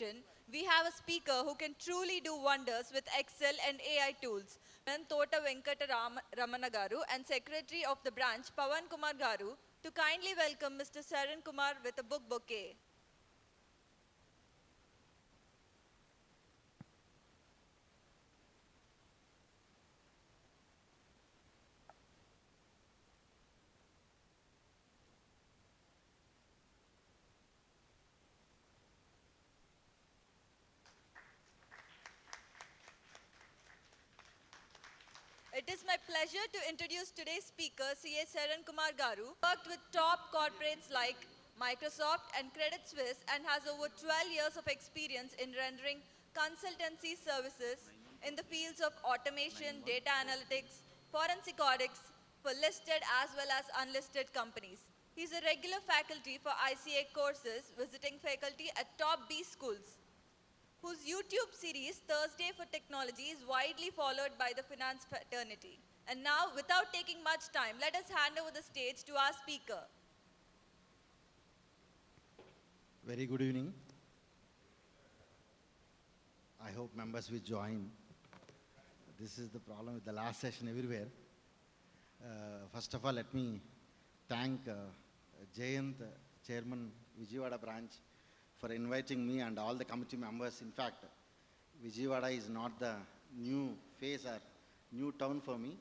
We have a speaker who can truly do wonders with Excel and AI tools. Tota Venkata Ramana Garu and Secretary of the branch Pawan Kumar Garu to kindly welcome Mr. Saran Kumar with a book bouquet. It is my pleasure to introduce today's speaker, CA Saran Kumar Garu, worked with top corporates like Microsoft and Credit Suisse and has over 12 years of experience in rendering consultancy services in the fields of automation, data analytics, forensic audits for listed as well as unlisted companies. He's a regular faculty for ICA courses, visiting faculty at top B schools, whose YouTube series, Thursday for Technology, is widely followed by the finance fraternity. And now, without taking much time, let us hand over the stage to our speaker. Very good evening. I hope members will join. This is the problem with the last session everywhere. First of all, let me thank Jayant, Chairman, Vijayawada branch, for inviting me and all the committee members. In fact, Vijayawada is not the new phase or new town for me.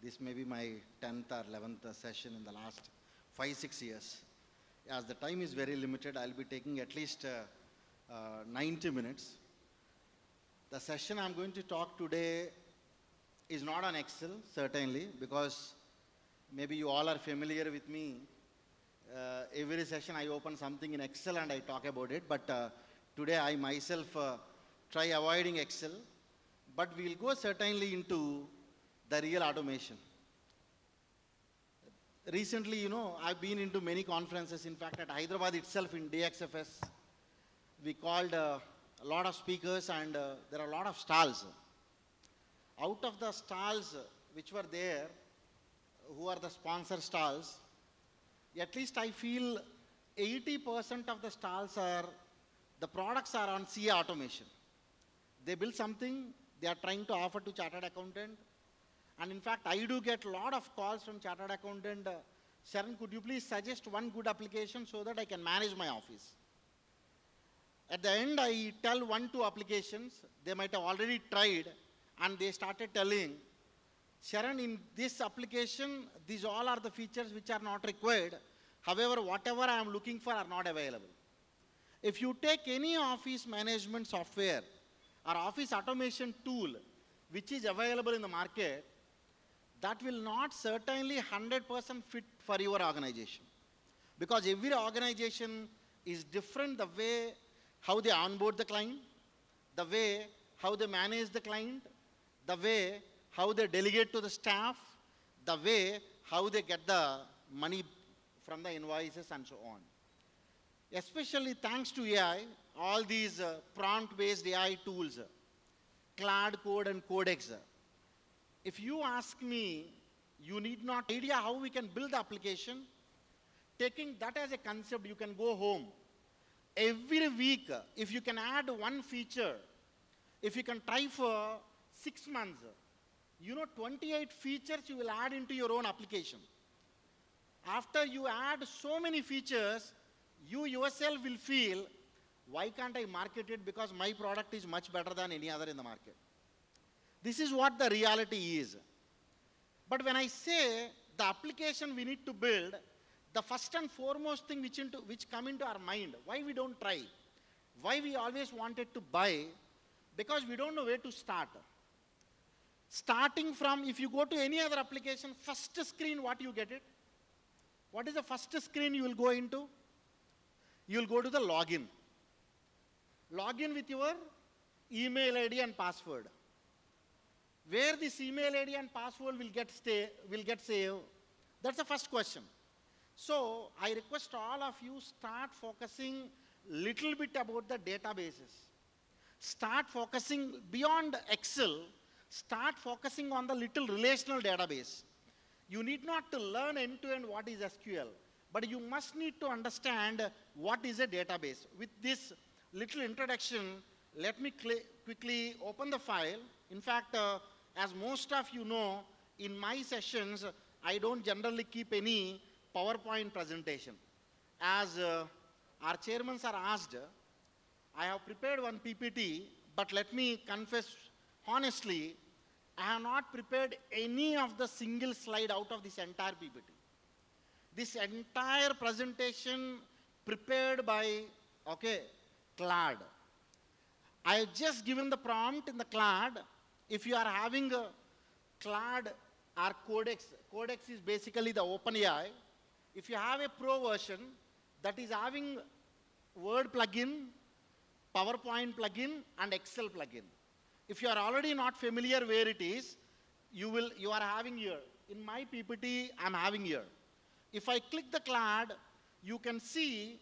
This may be my 10th or 11th session in the last 5-6 years. As the time is very limited, I'll be taking at least 90 minutes. The session I'm going to talk today is not on Excel, certainly, because maybe you all are familiar with me. Every session I open something in Excel and I talk about it, but today I myself try avoiding Excel, but we'll go certainly into the real automation. Recently, you know, I've been into many conferences. In fact, at Hyderabad itself in DXFS, we called a lot of speakers and there are a lot of stalls. Out of the stalls which were there, who are the sponsor stalls, at least I feel 80% of the stalls are, the products are on CA automation. They build something, they are trying to offer to chartered accountant. And in fact, I do get a lot of calls from chartered accountant. Saran, could you please suggest one good application so that I can manage my office? At the end, I tell 1-2 applications. They might have already tried and they started telling, Saran, in this application, these all are the features which are not required. However, whatever I am looking for are not available. If you take any office management software or office automation tool which is available in the market, that will not certainly 100% fit for your organization. Because every organization is different, the way how they onboard the client, the way how they manage the client, the way how they delegate to the staff, the way how they get the money from the invoices and so on. Especially thanks to AI, all these prompt-based AI tools, Claude Code and Codex. If you ask me, you need not idea how we can build the application. Taking that as a concept, you can go home. Every week, if you can add one feature, if you can try for 6 months, you know 28 features you will add into your own application. After you add so many features, you yourself will feel, why can't I market it because my product is much better than any other in the market. This is what the reality is. But when I say the application we need to build, the first and foremost thing which come into our mind, why we don't try, why we always wanted to buy, because we don't know where to start. Starting from, if you go to any other application, first screen, what you get it? What is the first screen you will go into? You will go to the login. Login with your email ID and password. Where this email ID and password will get saved? That's the first question. So I request all of you start focusing little bit about the databases. Start focusing beyond Excel. Start focusing on the little relational database. You need not to learn end-to-end what is SQL, but you must need to understand what is a database. With this little introduction, let me quickly open the file. In fact, as most of you know, in my sessions, I don't generally keep any PowerPoint presentation. As our chairmen are asked, I have prepared one PPT, but let me confess honestly, I have not prepared any of the single slide out of this entire PPT. This entire presentation prepared by, CLAD. I have just given the prompt in the CLAD. If you are having a CLAD or Codex, Codex is basically the OpenAI. If you have a pro version that is having Word plugin, PowerPoint plugin, and Excel plugin. If you are already not familiar where it is, you are having here. In my PPT, I'm having here. If I click the CLAD, you can see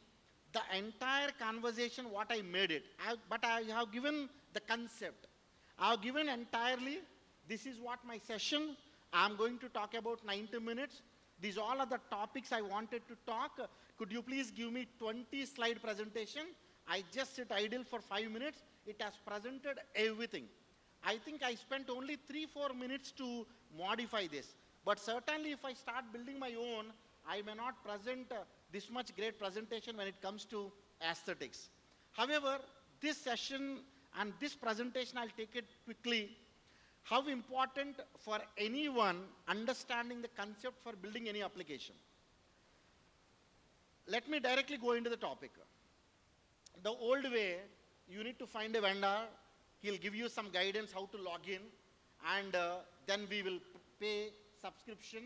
the entire conversation, what I made it. But I have given the concept. I have given entirely, this is what my session, I'm going to talk about 90 minutes. These all are the topics I wanted to talk. Could you please give me 20 slide presentation? I just sit idle for 5 minutes. It has presented everything. I think I spent only 3-4 minutes to modify this. But certainly if I start building my own, I may not present this much great presentation when it comes to aesthetics. However, this session and this presentation, I'll take it quickly. How important for anyone understanding the concept for building any application. Let me directly go into the topic. The old way, you need to find a vendor. He'll give you some guidance how to log in, and then we will pay subscription.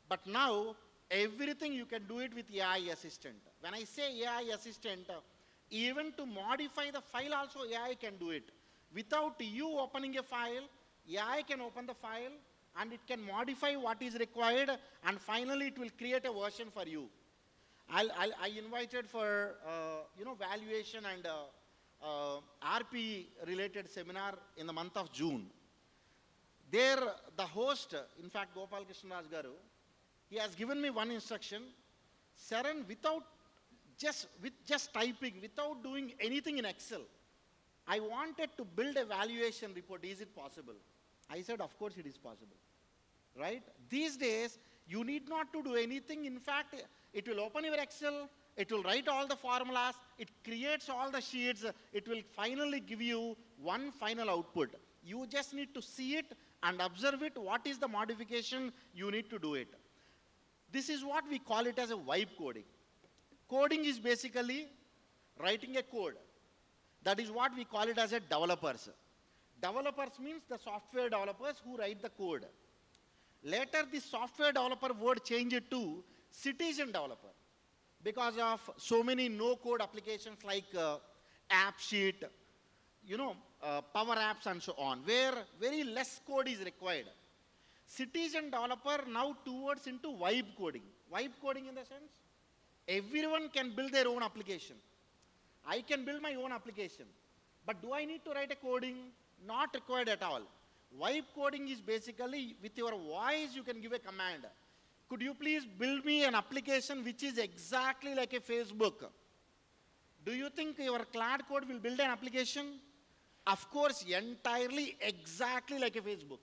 But now, everything you can do it with AI assistant. When I say AI assistant, even to modify the file also AI can do it. Without you opening a file, AI can open the file and it can modify what is required, and finally it will create a version for you. I invited for valuation and RP related seminar in the month of June. There the host, in fact Gopal Krishnaraj Garu, he has given me one instruction. Saran, with just typing, without doing anything in Excel, I wanted to build a valuation report. Is it possible? I said, of course it is possible. Right? These days, you need not to do anything. In fact, it will open your Excel, it will write all the formulas, it creates all the sheets, it will finally give you one final output. You just need to see it and observe it. What is the modification you need to do it? This is what we call it as a vibe coding. Coding is basically writing a code. That is what we call it as a developers. Developers means the software developers who write the code. Later, the software developer word changed to citizen developer because of so many no-code applications like AppSheet, Power Apps and so on, where very less code is required. Citizen developer now towards into vibe coding. Vibe coding in the sense, everyone can build their own application. I can build my own application. But do I need to write a coding? Not required at all. Vibe coding is basically, with your voice, you can give a command. Could you please build me an application which is exactly like a Facebook? Do you think your CLAD code will build an application? Of course, entirely exactly like a Facebook.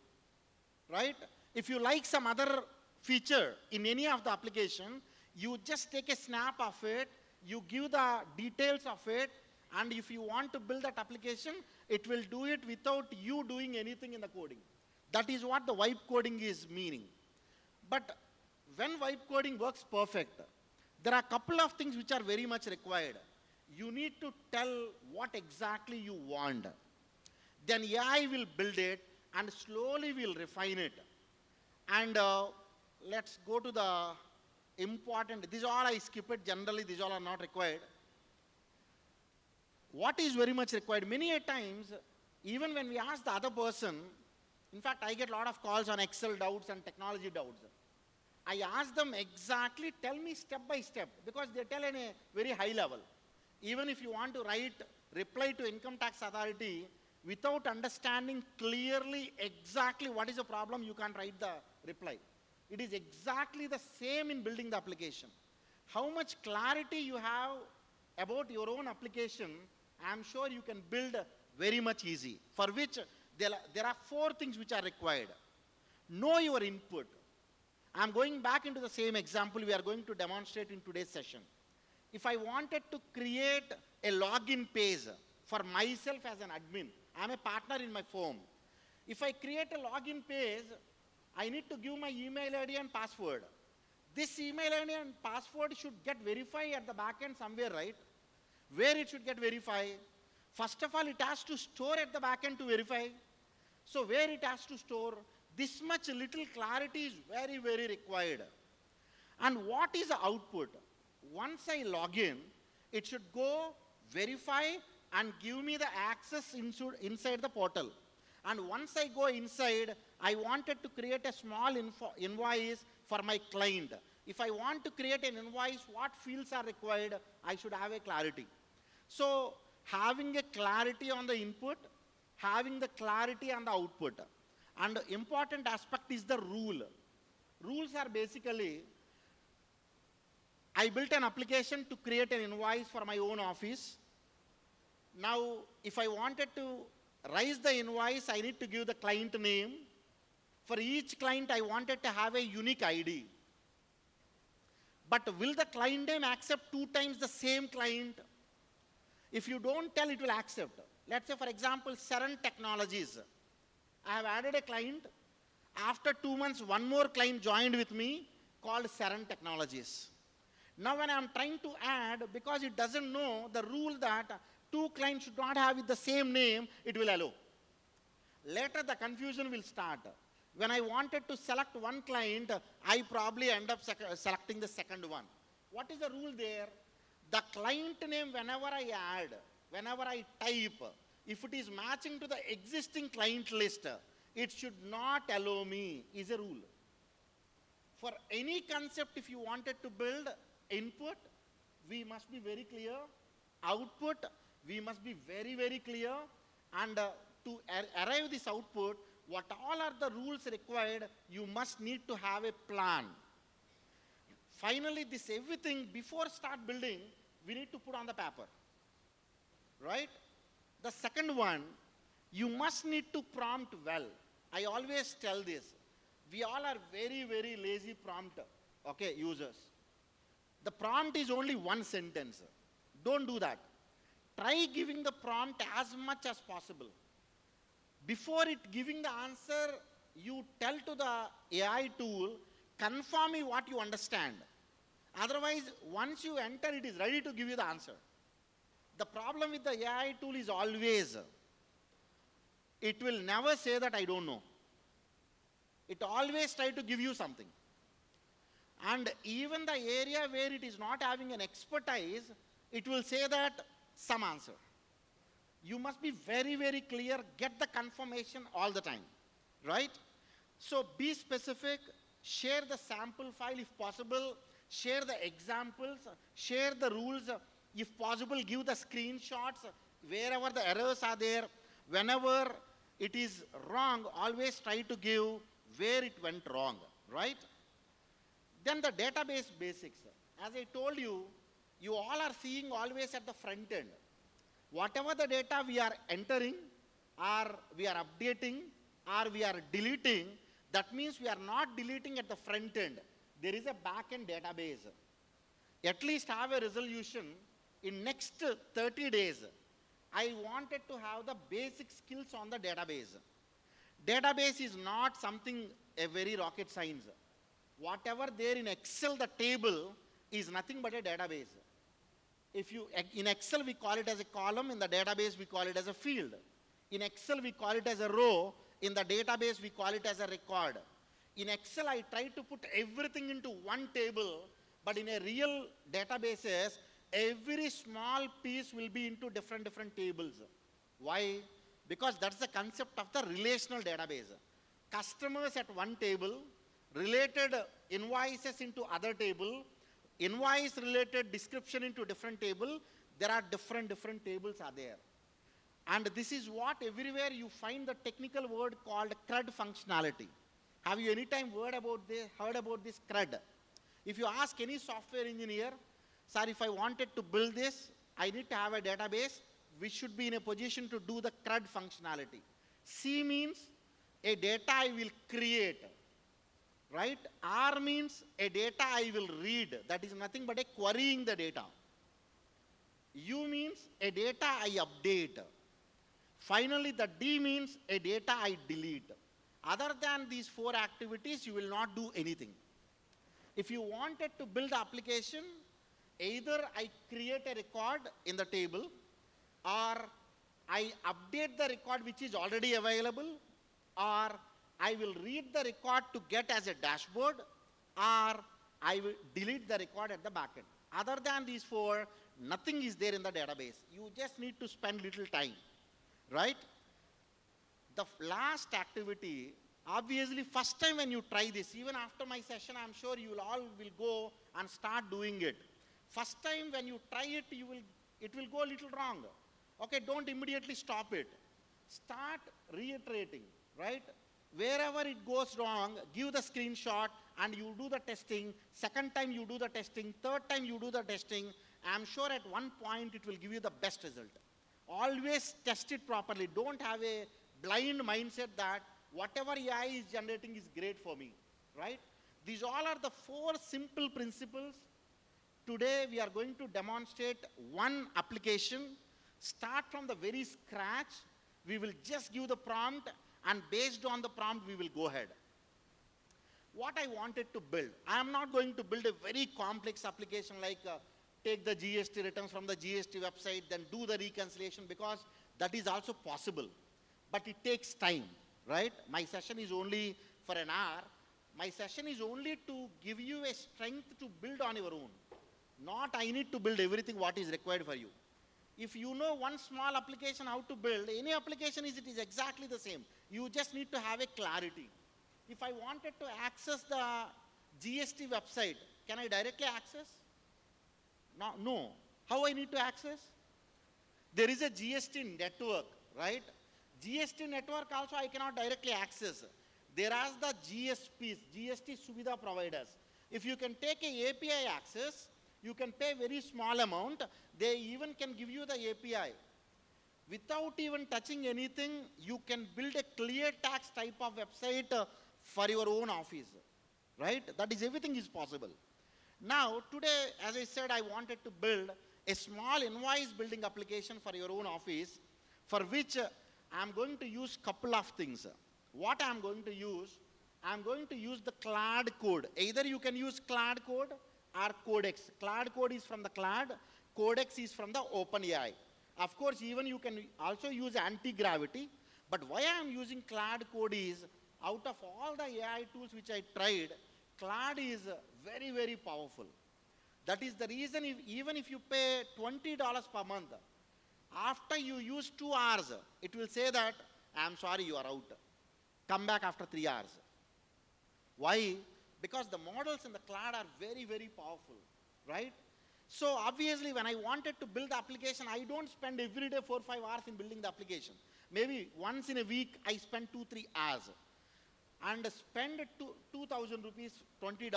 Right? If you like some other feature in any of the application, you just take a snap of it, you give the details of it, and if you want to build that application, it will do it without you doing anything in the coding. That is what the vibe coding is meaning. But when vibe coding works perfect, there are a couple of things which are very much required. You need to tell what exactly you want. Then AI will build it and slowly will refine it. And let's go to the important, these all I skip it, generally these all are not required. What is very much required? Many a times, even when we ask the other person, in fact, I get a lot of calls on Excel doubts and technology doubts. I ask them exactly, tell me step by step, because they tell in a very high level. Even if you want to write reply to income tax authority, without understanding clearly exactly what is the problem, you can't write the reply. It is exactly the same in building the application. How much clarity you have about your own application I'm sure you can build very much easy, for which there are 4 things which are required. Know your input. I'm going back into the same example we are going to demonstrate in today's session. If I wanted to create a login page for myself as an admin, I'm a partner in my firm. If I create a login page, I need to give my email ID and password. This email ID and password should get verified at the back end somewhere, right? Where it should get verified? First of all, it has to store at the back end to verify. So where it has to store? This much little clarity is very, very required. And what is the output? Once I log in, it should go verify and give me the access inside the portal. And once I go inside, I wanted to create a small invoice for my client. If I want to create an invoice, what fields are required, I should have a clarity. So having a clarity on the input, having the clarity on the output. And the important aspect is the rule. Rules are basically, I built an application to create an invoice for my own office. Now, if I wanted to raise the invoice, I need to give the client name. For each client, I wanted to have a unique ID. But will the client name accept 2 times the same client? If you don't tell, it will accept. Let's say, for example, Saran Technologies. I have added a client. After 2 months, one more client joined with me called Saran Technologies. Now when I am trying to add, because it doesn't know the rule that 2 clients should not have the same name, it will allow. Later the confusion will start. When I wanted to select one client, I probably end up selecting the second one. What is the rule there? The client name, whenever I add, whenever I type, if it is matching to the existing client list, it should not allow me, is a rule. For any concept, if you wanted to build input, we must be very clear. Output, we must be very, very clear. And to arrive this output, what all are the rules required, you must need to have a plan. Finally, this everything, before start building, we need to put on the paper. Right? The second one, you must need to prompt well. I always tell this. We all are very, very lazy prompt users. The prompt is only 1 sentence. Don't do that. Try giving the prompt as much as possible. Before it giving the answer, you tell to the AI tool, confirm me what you understand. Otherwise, once you enter, it is ready to give you the answer. The problem with the AI tool is always, it will never say that I don't know. It always tries to give you something. And even the area where it is not having an expertise, it will say that some answer. You must be very, very clear, get the confirmation all the time, right? So be specific, share the sample file if possible, share the examples, share the rules. If possible, give the screenshots wherever the errors are there. Whenever it is wrong, always try to give where it went wrong, right? Then the database basics. As I told you, you all are seeing always at the front end. Whatever the data we are entering, or we are updating, or we are deleting, that means we are not deleting at the front end. There is a back-end database. At least have a resolution. In next 30 days, I wanted to have the basic skills on the database. Database is not something a very rocket science. Whatever there in Excel, the table is nothing but a database. In Excel, we call it as a column. In the database, we call it as a field. In Excel, we call it as a row. In the database, we call it as a record. In Excel, I try to put everything into one table, but in a real databases, every small piece will be into different tables. Why? Because that's the concept of the relational database. Customers at one table, related invoices into other table, invoice related description into different table. There are different tables are there. And this is what everywhere you find the technical word called CRUD functionality. Have you any time heard about this CRUD? If you ask any software engineer, sir, if I wanted to build this, I need to have a database we should be in a position to do the CRUD functionality. C means a data I will create, right? R means a data I will read. That is nothing but a querying the data. U means a data I update. Finally, the D means a data I delete. Other than these four activities, you will not do anything. If you wanted to build the application, either I create a record in the table, or I update the record which is already available, or I will read the record to get as a dashboard, or I will delete the record at the backend. Other than these four, nothing is there in the database. You just need to spend little time, right? The last activity, obviously first time when you try this, even after my session, I'm sure you all will go and start doing it. First time when you try it, it will go a little wrong. Okay, don't immediately stop it. Start reiterating, right? Wherever it goes wrong, give the screenshot and you do the testing. Second time you do the testing. Third time you do the testing. I'm sure at one point it will give you the best result. Always test it properly. Don't have a blind mindset that whatever AI is generating is great for me, right? These all are the four simple principles. Today we are going to demonstrate one application. Start from the very scratch. We will just give the prompt, and based on the prompt we will go ahead. What I wanted to build, I am not going to build a very complex application like take the GST returns from the GST website, then do the reconciliation, because that is also possible. But it takes time, right? My session is only for an hour. My session is only to give you a strength to build on your own. Not I need to build everything what is required for you. If you know one small application how to build, any application it is exactly the same. You just need to have a clarity. If I wanted to access the GST website, can I directly access? No. How I need to access? There is a GST network, right? GST network also I cannot directly access. There are the GSPs, GST Suvidha providers. If you can take a API access, you can pay very small amount. They even can give you the API. Without even touching anything, you can build a clear tax type of website for your own office, right? That is, everything is possible. Now, today, as I said, I wanted to build a small invoice building application for your own office, for which I'm going to use couple of things. What I'm going to use the CLAD code. Either you can use CLAD code or Codex. CLAD code is from the CLAD, Codex is from the OpenAI. Of course, even you can also use anti-gravity, but why I'm using CLAD code is, out of all the AI tools which I tried, CLAD is very, very powerful. That is the reason, even if you pay $20 per month, after you use 2 hours, it will say that, I'm sorry, you are out. Come back after 3 hours. Why? Because the models in the CLAD are very, very powerful, right? So obviously, when I wanted to build the application, I don't spend every day 4 or 5 hours in building the application. Maybe once in a week, I spend 2-3 hours. And spend 2,000 rupees, $20.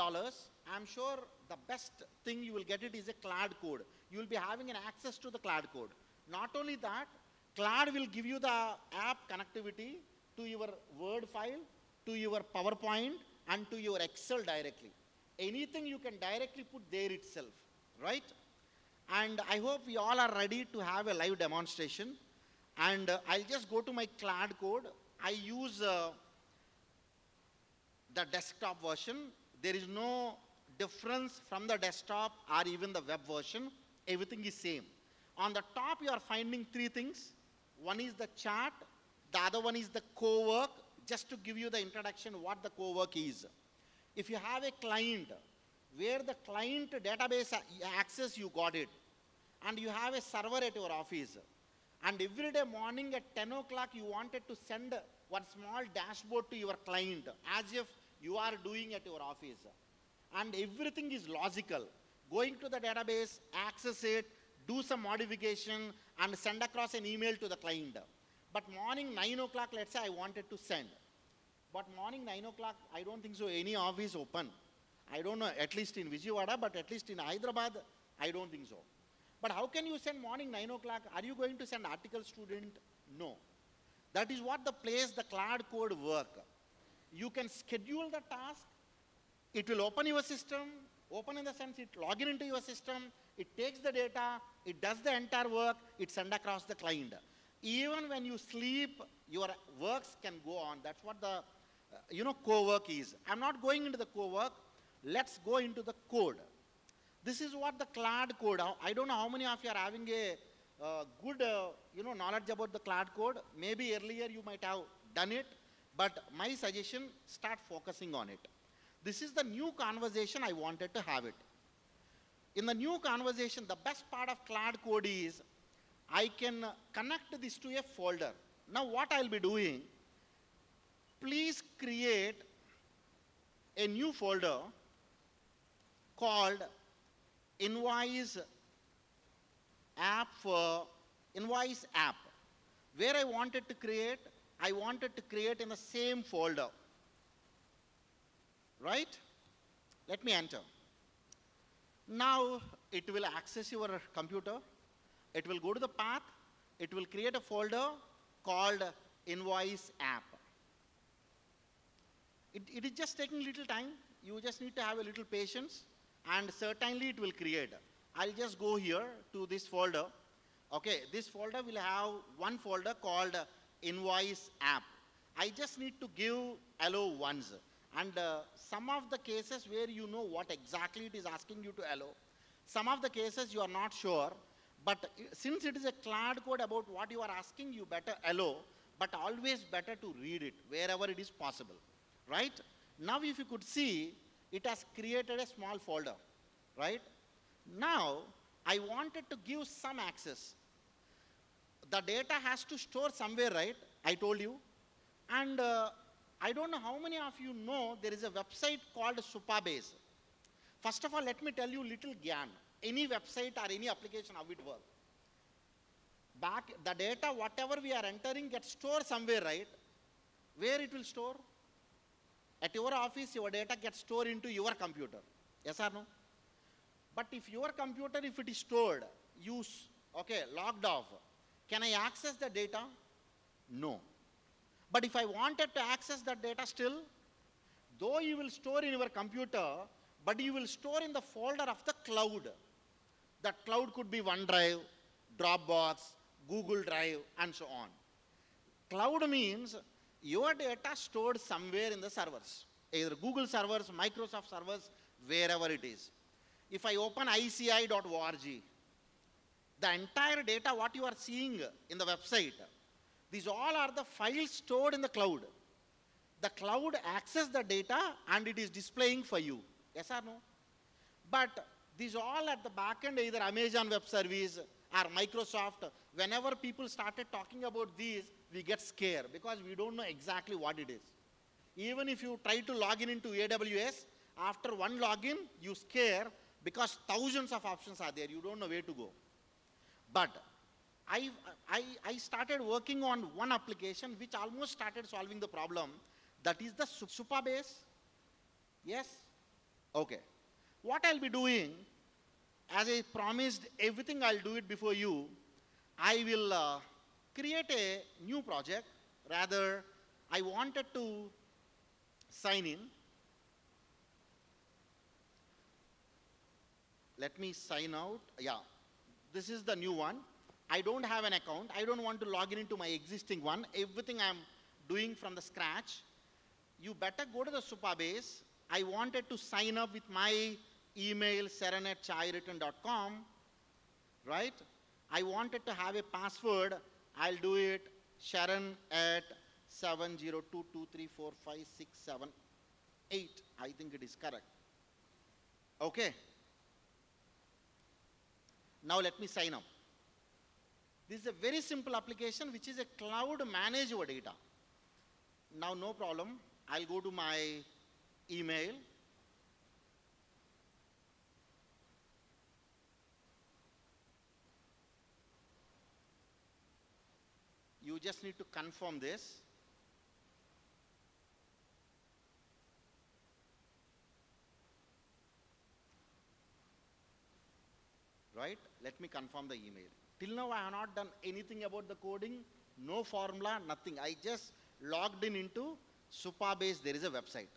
I'm sure the best thing you will get it is a CLAD code. You will be having an access to the CLAD code. Not only that, CLAD will give you the app connectivity to your Word file, to your PowerPoint, and to your Excel directly. Anything you can directly put there itself, right? And I hope we all are ready to have a live demonstration. And I'll just go to my CLAD code. I use the desktop version. There is no difference from the desktop or even the web version. Everything is same. On the top, you are finding 3 things. One is the chat. The other one is the co-work. Just to give you the introduction what the co-work is. If you have a client where the client database access, you got it. And you have a server at your office. And every day morning at 10 o'clock, you wanted to send one small dashboard to your client as if you are doing at your office. And everything is logical. Going to the database, access it, do some modification, and send across an email to the client. But morning 9 o'clock, let's say I wanted to send. But morning 9 o'clock, I don't think so any office open. I don't know, at least in Vijayawada, but at least in Hyderabad, I don't think so. But how can you send morning 9 o'clock? Are you going to send article student? No. That is what the place the cloud code work. You can schedule the task. It will open your system. Open in the sense it log in into your system. It takes the data. It does the entire work. It sends across the client. Even when you sleep, your works can go on. That's what the co-work is. I'm not going into the co-work. Let's go into the code. This is what the cloud code. I don't know how many of you are having a good knowledge about the cloud code. Maybe earlier you might have done it, but my suggestion, start focusing on it. This is the new conversation I wanted to have it. In the new conversation, the best part of cloud code is I can connect this to a folder. Now what I'll be doing, please create a new folder called invoice app where I wanted to create in the same folder, right? Let me enter. Now it will access your computer. It will go to the path. It will create a folder called invoice app. It is just taking a little time. You just need to have a little patience, and certainly it will create. I'll just go here to this folder. Okay, this folder will have one folder called invoice app. I just need to give allow once. And some of the cases where you know what exactly it is asking you to allow, some of the cases you are not sure, but since it is a cloud code about what you are asking, you better allow, but always better to read it wherever it is possible, right? Now if you could see, it has created a small folder, right? Now I wanted to give some access. The data has to store somewhere, right? I told you. And I don't know how many of you know there is a website called Supabase. First of all, let me tell you little gyan. Any website or any application, how it works. Back, the data, whatever we are entering gets stored somewhere, right? Where it will store? At your office, your data gets stored into your computer. Yes or no? But if your computer, if it is stored, logged off, can I access the data? No. But if I wanted to access that data still, though you will store in your computer, but you will store in the folder of the cloud. That cloud could be OneDrive, Dropbox, Google Drive, and so on. Cloud means your data stored somewhere in the servers, either Google servers, Microsoft servers, wherever it is. If I open ici.org, the entire data, what you are seeing in the website, these all are the files stored in the cloud. The cloud accesses the data and it is displaying for you. Yes or no? But these all at the back end, either Amazon Web Service or Microsoft, whenever people started talking about these, we get scared because we don't know exactly what it is. Even if you try to log in into AWS, after one login, you scare because thousands of options are there. You don't know where to go. But I started working on one application which almost started solving the problem. That is the Supabase. Yes? Okay. What I'll be doing, as I promised, everything I'll do it before you. I will create a new project. Rather, I wanted to sign in. Let me sign out. Yeah, this is the new one. I don't have an account. I don't want to log in into my existing one. Everything I'm doing from the scratch. You better go to the Supabase. I wanted to sign up with my email, saran@chaiwritten.com, right? I wanted to have a password. I'll do it, Sharan@702234567 I think it is correct. Okay. Now let me sign up. This is a very simple application which is a cloud manage your data. Now no problem. I'll go to my email. You just need to confirm this. right? Let me confirm the email. Till now, I have not done anything about the coding, no formula, nothing. I just logged in into Supabase. There is a website.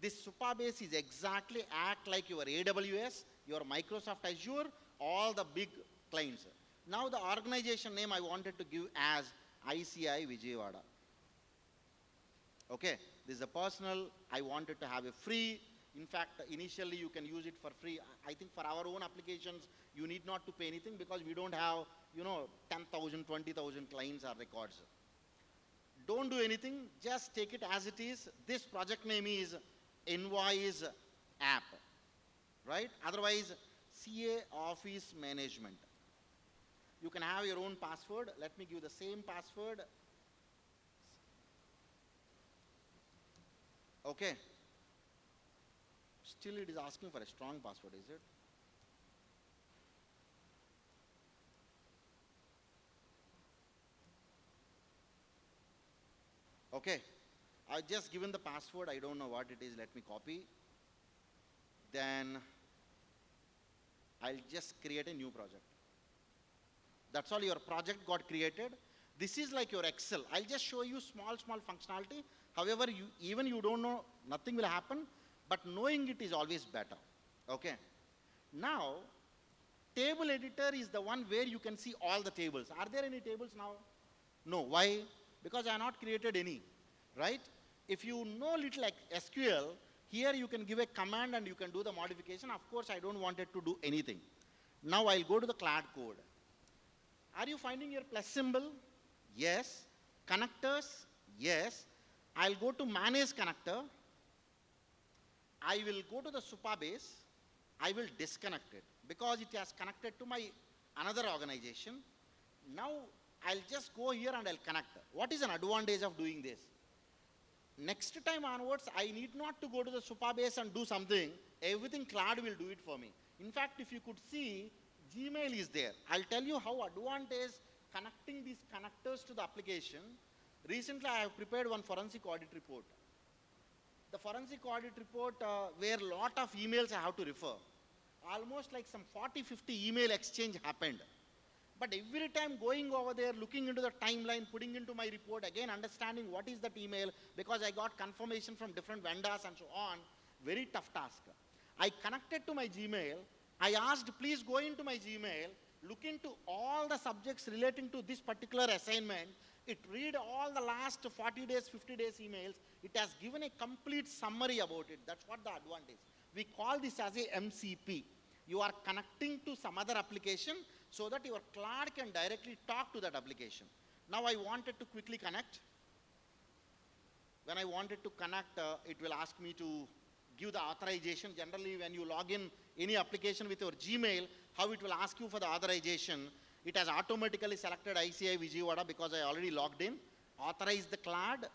This Supabase is exactly act like your AWS, your Microsoft Azure, all the big clients. Now the organization name I wanted to give as ICI Vijayawada. Okay, this is a personal. I wanted to have a free. In fact, initially you can use it for free. I think for our own applications, you need not to pay anything because we don't have, 10,000, 20,000 clients or records. Don't do anything, just take it as it is. This project name is Invoice App, right? Otherwise, CA Office Management. You can have your own password. Let me give the same password. Okay. Still it is asking for a strong password, is it? Okay. I've just given the password. I don't know what it is. Let me copy. Then I'll just create a new project. That's all. Your project got created. This is like your Excel. I'll just show you small functionality. However, even you don't know, nothing will happen. But knowing it is always better. Okay. Now, table editor is the one where you can see all the tables. Are there any tables now? No. Why? Because I have not created any. Right? If you know little like SQL, here you can give a command and you can do the modification. Of course, I don't want it to do anything. Now I'll go to the CLAD code. Are you finding your plus symbol? Yes. Connectors? Yes. I'll go to manage connector. I will go to the Supabase. I will disconnect it because it has connected to my another organization. Now I'll just go here and I'll connect. What is an advantage of doing this? Next time onwards, I need not to go to the Supabase and do something. Everything CLAD will do it for me. In fact, if you could see, Gmail is there. I'll tell you how advantage connecting these connectors to the application. Recently, I have prepared one forensic audit report. The forensic audit report where a lot of emails I have to refer. Almost like some 40, 50 email exchange happened. But every time going over there, looking into the timeline, putting into my report, again understanding what is that email, because I got confirmation from different vendors and so on, very tough task. I connected to my Gmail. I asked, please go into my Gmail, look into all the subjects relating to this particular assignment. It read all the last 40 days, 50 days emails. It has given a complete summary about it. That's what the advantage. We call this as a MCP. You are connecting to some other application so that your CLAD can directly talk to that application. Now I wanted to quickly connect. When I wanted to connect, it will ask me to give the authorization. Generally, when you log in any application with your Gmail, how it will ask you for the authorization. It has automatically selected ICI Vijayawada because I already logged in. Authorize the CLAD.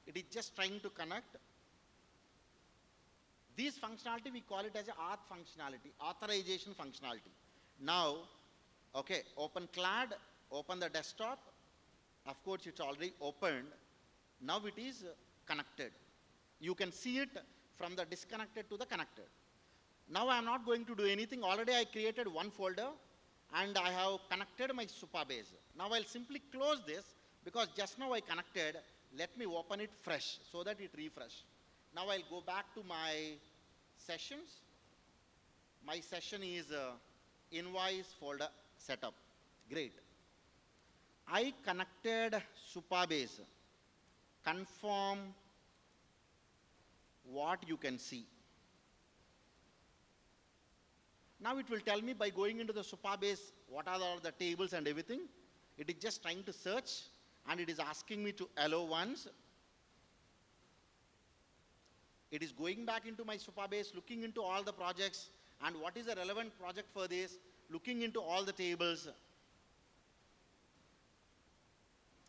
It is just trying to connect. This functionality, we call it as a auth functionality, authorization functionality. Now, okay, open CLAD, open the desktop. Of course, it's already opened. Now it is connected. You can see it from the disconnected to the connected. Now I am not going to do anything. Already I created one folder and I have connected my Supabase. Now I'll simply close this because just now I connected. Let me open it fresh so that it refresh. Now I'll go back to my sessions. My session is invoice folder setup. Great. I connected Supabase. Confirm what you can see. Now it will tell me by going into the Supabase what are the tables and everything. It is just trying to search and it is asking me to allow once. It is going back into my Supabase, looking into all the projects and what is the relevant project for this, looking into all the tables.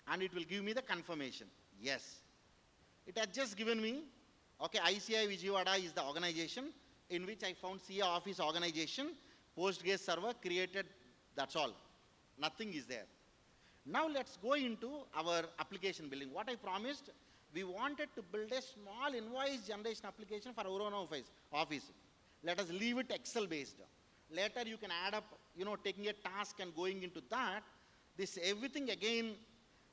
And it will give me the confirmation. Yes. It has just given me, okay, ICI Vijayawada is the organization in which I found CA Office organization, Postgres server created, that's all. Nothing is there. Now let's go into our application building. What I promised, we wanted to build a small invoice generation application for our own office. Let us leave it Excel based. Later you can add up, taking a task and going into that. This everything again,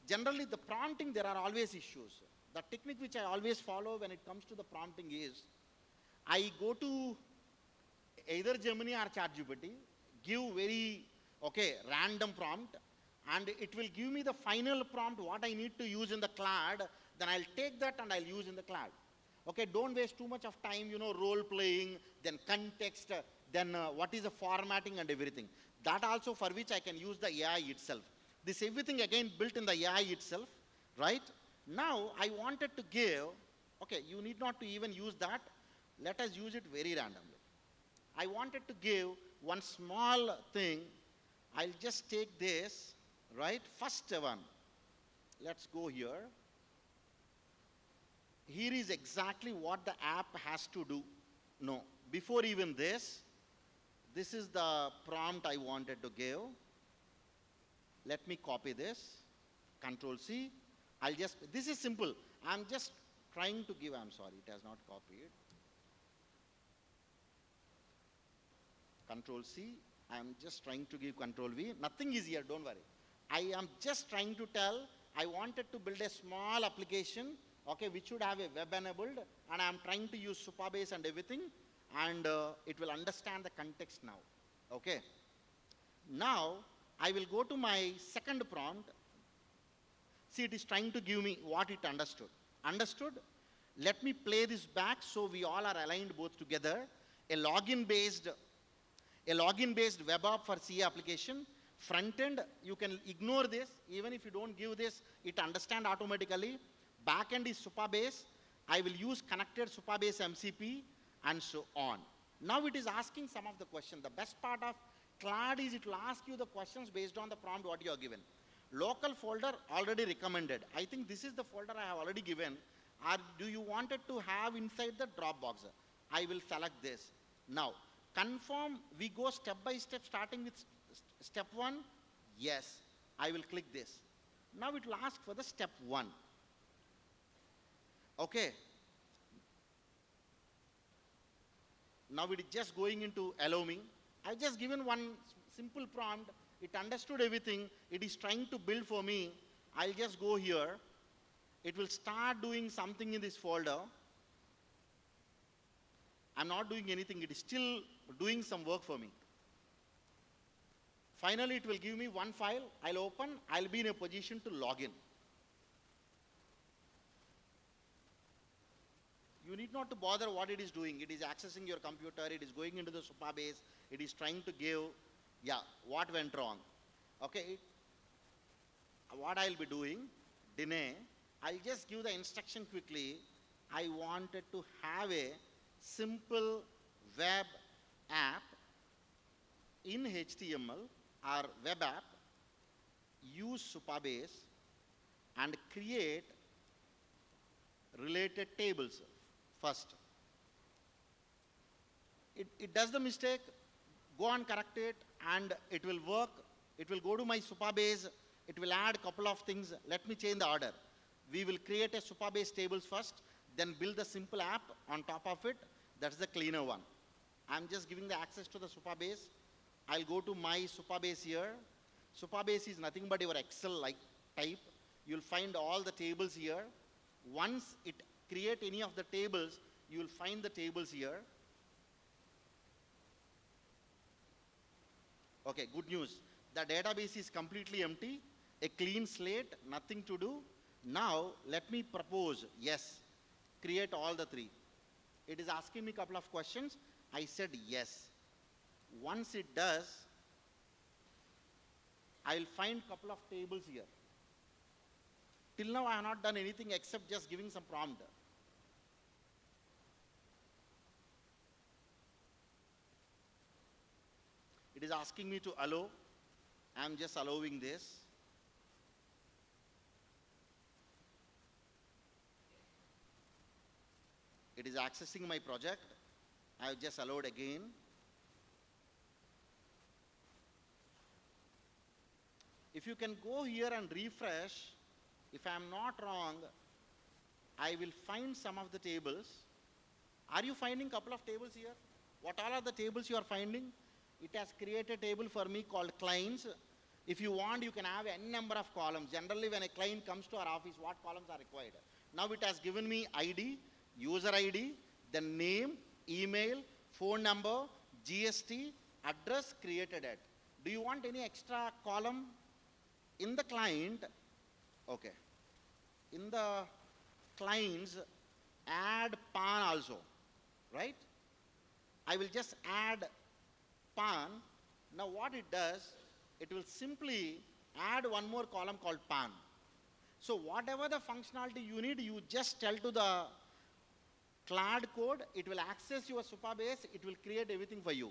generally the prompting, there are always issues. The technique which I always follow when it comes to the prompting is, I go to either Gemini or ChatGPT, give very, random prompt, and it will give me the final prompt, what I need to use in the cloud. Then I'll take that and I'll use in the cloud. Okay, don't waste too much of time, role playing, then context, then what is the formatting and everything. That also for which I can use the AI itself. This everything again built in the AI itself, right? Now I wanted to give, you need not to even use that. Let us use it very randomly. I wanted to give one small thing. I'll just take this, right? First one. Let's go here. Here is exactly what the app has to do. No, before even this is the prompt I wanted to give. Let me copy this. Control C. This is simple. I'm just trying to give, I'm sorry, it has not copied. Control C. I'm just trying to give Control V. Nothing is here, don't worry. I am just trying to tell, I wanted to build a small application, which should have a web enabled, and I'm trying to use Supabase and everything, and it will understand the context now. Okay. Now, I will go to my second prompt. See, it is trying to give me what it understood. Understood? Let me play this back so we all are aligned both together. A login-based web app for CA application. Front end, you can ignore this. Even if you don't give this, it understands automatically. Back end is Supabase. I will use connected Supabase MCP and so on. Now it is asking some of the questions. The best part of Cloud is it will ask you the questions based on the prompt what you are given. Local folder already recommended. I think this is the folder I have already given. Or do you want it to have inside the Dropbox? I will select this. Now, confirm, we go step by step starting with step 1. Yes, I will click this. Now it will ask for the step 1. Okay. Now it is just going into allow me. I've just given one simple prompt. It understood everything. It is trying to build for me. I'll just go here. It will start doing something in this folder. I'm not doing anything. It is still doing some work for me. Finally, it will give me one file. I'll open. I'll be in a position to log in. You need not to bother what it is doing. It is accessing your computer. It is going into the Supabase. It is trying to give, what went wrong. Okay. What I'll be doing, Dine, I'll just give the instruction quickly. I wanted to have a simple web app in HTML or web app, use Supabase and create related tables first. It does the mistake, go and correct it, and it will work. It will go to my Supabase. It will add a couple of things. Let me change the order. We will create a Supabase tables first, then build the simple app on top of it. That's the cleaner one. I'm just giving the access to the Supabase. I'll go to my Supabase here. Supabase is nothing but your Excel-like type. You'll find all the tables here. Once it create any of the tables, you will find the tables here. Okay, good news. The database is completely empty, a clean slate, nothing to do. Now, let me propose, yes, create all the 3. It is asking me a couple of questions. I said yes. Once it does, I'll find a couple of tables here. Till now, I have not done anything except just giving some prompt. It is asking me to allow. I'm just allowing this. It is accessing my project. I've just allowed again. If you can go here and refresh, if I'm not wrong, I will find some of the tables. Are you finding couple of tables here? What all are the tables you are finding? It has created a table for me called clients. If you want, you can have n number of columns. Generally, when a client comes to our office, what columns are required? Now it has given me ID, user ID, the name, email, phone number, GST, address created at. Do you want any extra column? In the client, okay. In the clients, add PAN also, right? I will just add PAN. Now what it does, it will simply add one more column called PAN. So whatever the functionality you need, you just tell to the cloud code, it will access your Supabase, it will create everything for you,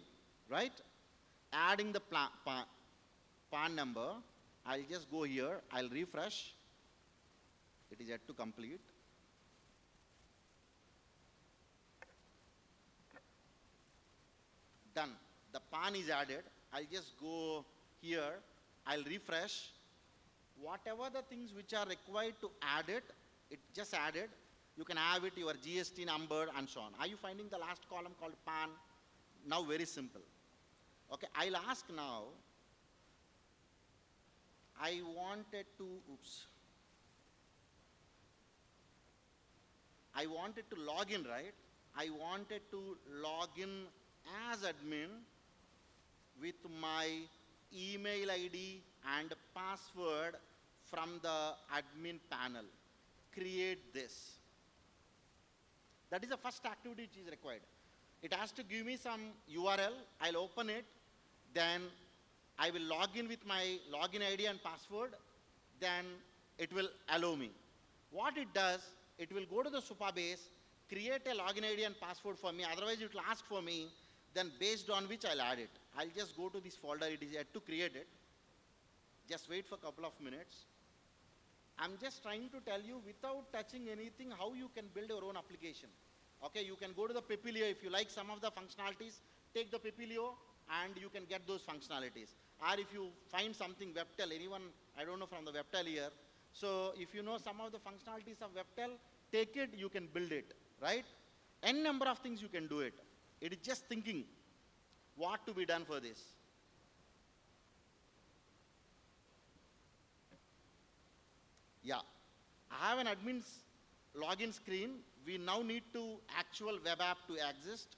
right? Adding the PAN number, I'll just go here, I'll refresh. It is yet to complete. Done. The PAN is added. I'll just go here, I'll refresh. Whatever the things which are required to add it, it just added. You can have it, your GST number and so on. Are you finding the last column called PAN? Now very simple. Okay, I'll ask now, I wanted to log in, right? I wanted to log in as admin with my email ID and password from the admin panel. Create this. That is the first activity which is required. It has to give me some URL. I'll open it. Then I will log in with my login ID and password. Then it will allow me. What it does, it will go to the Supabase, create a login ID and password for me. Otherwise, it will ask for me. Then based on which I'll add it. I'll just go to this folder. It is yet to create it. Just wait for a couple of minutes. I'm just trying to tell you without touching anything how you can build your own application. Okay, you can go to the Pepilio. If you like some of the functionalities, take the Pepilio and you can get those functionalities. Or if you find something WebTel, anyone, I don't know from the WebTel here. So if you know some of the functionalities of WebTel, take it, you can build it, right? N number of things you can do it. It is just thinking what to be done for this. Yeah, I have an admin's login screen. We now need to actual web app to exist.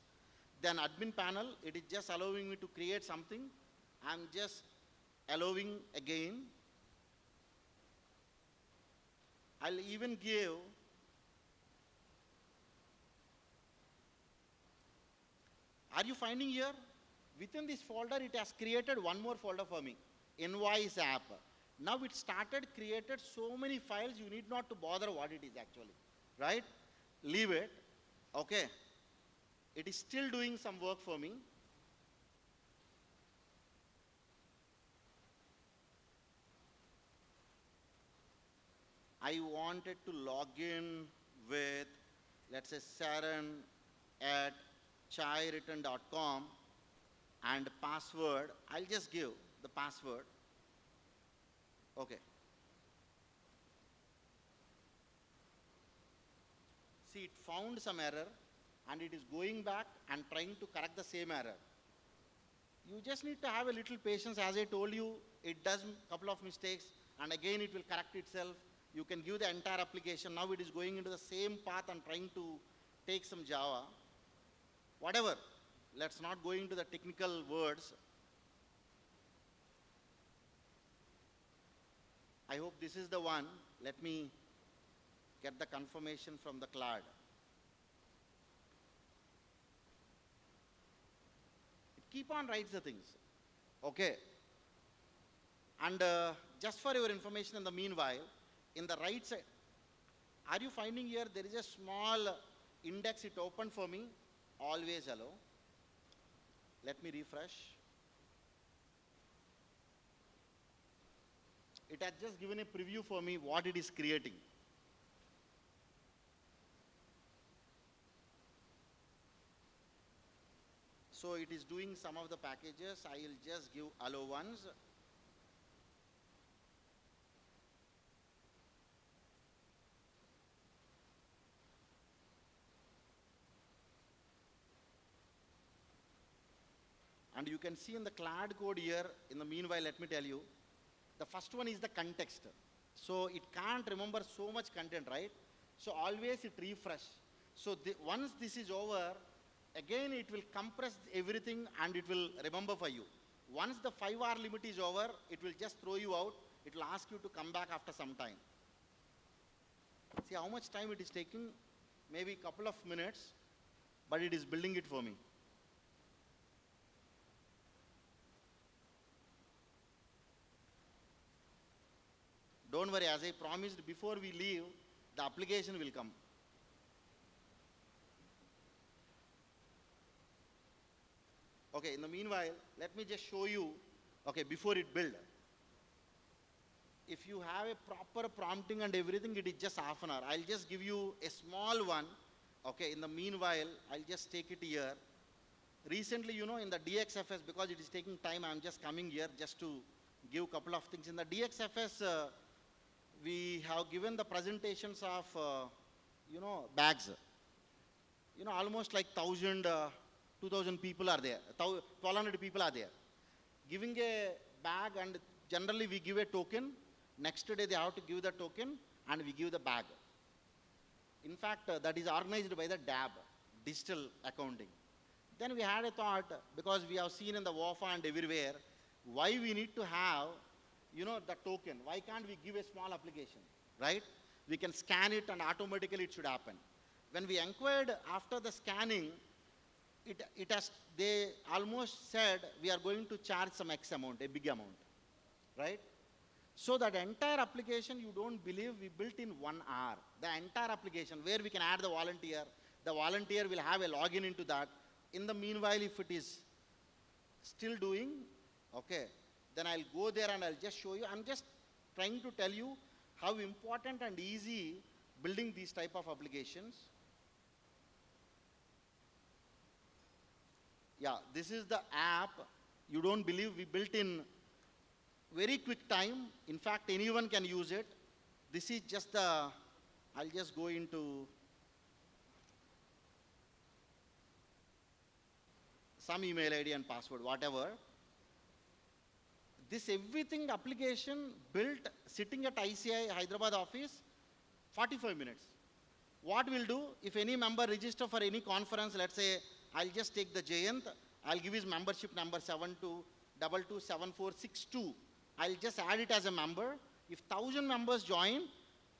Then admin panel, it is just allowing me to create something. I'm just allowing again. I'll even give Are you finding here? Within this folder, it has created one more folder for me, invoice app. Now it started created so many files, you need not to bother what it is actually, right? Leave it, okay. It is still doing some work for me. I wanted to log in with, let's say, Saran at chaireturn.com and password. I'll just give the password. Okay. See, it found some error and it is going back and trying to correct the same error. You just need to have a little patience. As I told you, it does a couple of mistakes and again it will correct itself. You can give the entire application. Now it is going into the same path and trying to take some Java. Whatever. Let's not go into the technical words. I hope this is the one. Let me get the confirmation from the cloud. It keep on writes the things. Okay. And just for your information in the meanwhile, in the right side, are you finding here there is a small index it opened for me? Always allow. Let me refresh. It has just given a preview for me what it is creating. So it is doing some of the packages. I will just give allow once. And you can see in the clad code here, in the meanwhile, let me tell you, the first one is the context. So it can't remember so much content, right? So always it refresh. So once this is over, again it will compress everything and it will remember for you. Once the 5-hour limit is over, it will just throw you out. It will ask you to come back after some time. See how much time it is taking? Maybe a couple of minutes, but it is building it for me. Don't worry, as I promised, before we leave, the application will come. Okay, in the meanwhile, let me just show you, okay, before it build. If you have a proper prompting and everything, it is just half an hour. I'll just give you a small one. Okay, in the meanwhile, I'll just take it here. Recently, you know, in the DXFS, because it is taking time, I'm just coming here just to give a couple of things. In the DXFS, we have given the presentations of, you know, bags. You know, almost like 1,000, 2,000 people are there, 1,200 people are there. Giving a bag, and generally we give a token. Next day they have to give the token and we give the bag. In fact, that is organized by the DAB, Digital Accounting. Then we had a thought, because we have seen in the WAFA and everywhere, why we need to have, you know, the token. Why can't we give a small application, right? We can scan it and automatically it should happen. When we inquired after the scanning, they almost said we are going to charge some X amount, a big amount, right? So that entire application, you don't believe, we built in 1 hour. The entire application where we can add the volunteer will have a login into that. In the meanwhile, if it is still doing, okay, then I'll go there and I'll just show you. I'm just trying to tell you how important and easy building these type of applications. Yeah, this is the app. You don't believe, we built in very quick time. In fact, anyone can use it. This is just the, I'll just go into some email ID and password, whatever. This everything application built sitting at ICI Hyderabad office, 45 minutes. What we'll do, if any member register for any conference, let's say, I'll just take the Jayant, I'll give his membership number 72227462. I'll just add it as a member. If 1,000 members join,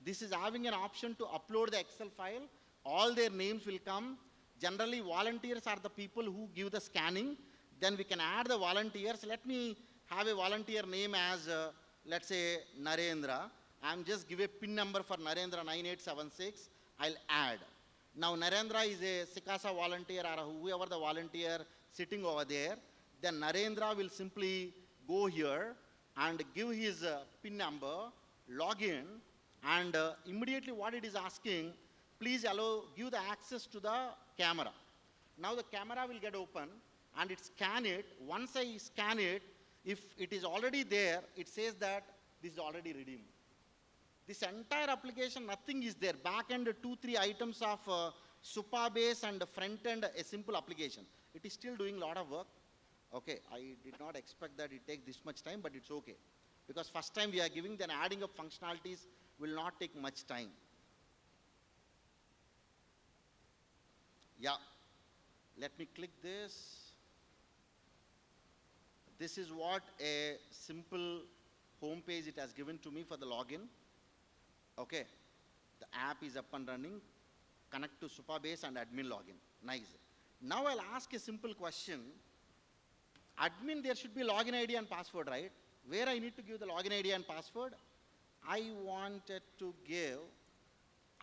this is having an option to upload the Excel file. All their names will come. Generally, volunteers are the people who give the scanning. Then we can add the volunteers. Let me have a volunteer name as, let's say, Narendra. I'm just give a PIN number for Narendra 9876. I'll add. Now, Narendra is a Sikasa volunteer or whoever the volunteer sitting over there. Then Narendra will simply go here and give his PIN number, log in, and immediately what it is asking, please give the access to the camera. Now the camera will get open and it scan it. Once I scan it, if it is already there, it says that this is already redeemed. This entire application, nothing is there. Back end, 2-3 items of SUPA base and front end, a simple application. It is still doing a lot of work. Okay, I did not expect that it takes this much time, but it's okay. Because first time we are giving, then adding up functionalities will not take much time. Yeah, let me click this. This is what a simple home page it has given to me for the login. Okay, the app is up and running. Connect to SUPA base and admin login. Nice. Now I'll ask a simple question. Admin, there should be login ID and password, right? Where I need to give the login ID and password? I wanted to give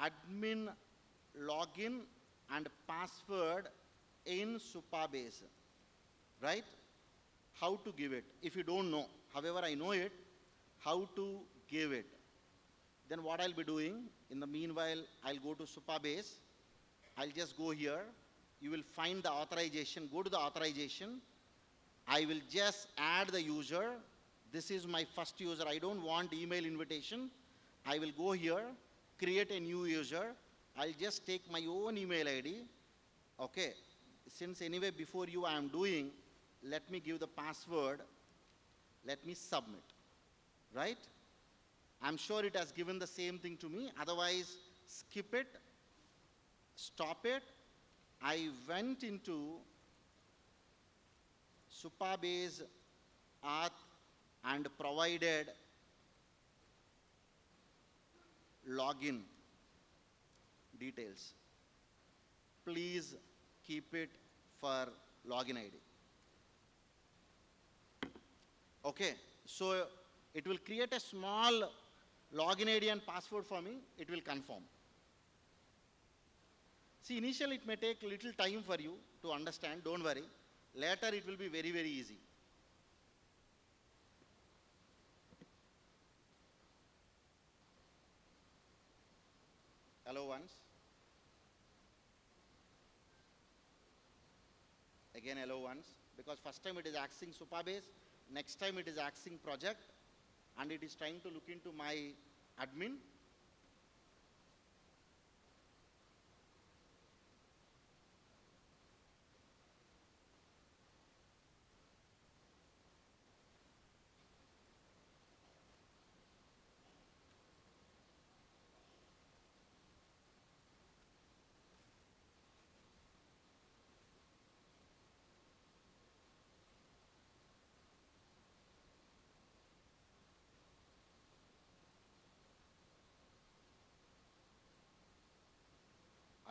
admin login and password in SUPA base, right? How to give it, if you don't know. However, I know it, how to give it. Then what I'll be doing, in the meanwhile, I'll go to SUPA base. I'll just go here. You will find the authorization. Go to the authorization. I will just add the user. This is my first user. I don't want email invitation. I will go here, create a new user. I'll just take my own email ID. Okay. Since anyway before you I am doing, let me give the password, let me submit, right? I'm sure it has given the same thing to me. Otherwise, skip it, stop it. I went into Supabase Auth and provided login details. Please keep it for login ID. Okay, so it will create a small login ID and password for me. It will confirm. See, initially it may take little time for you to understand. Don't worry. Later it will be very, very easy. Hello once. Again hello once. Because first time it is asking Supabase, next time it is asking project, and it is trying to look into my admin.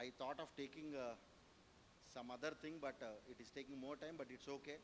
I thought of taking some other thing, but it is taking more time, but it's okay.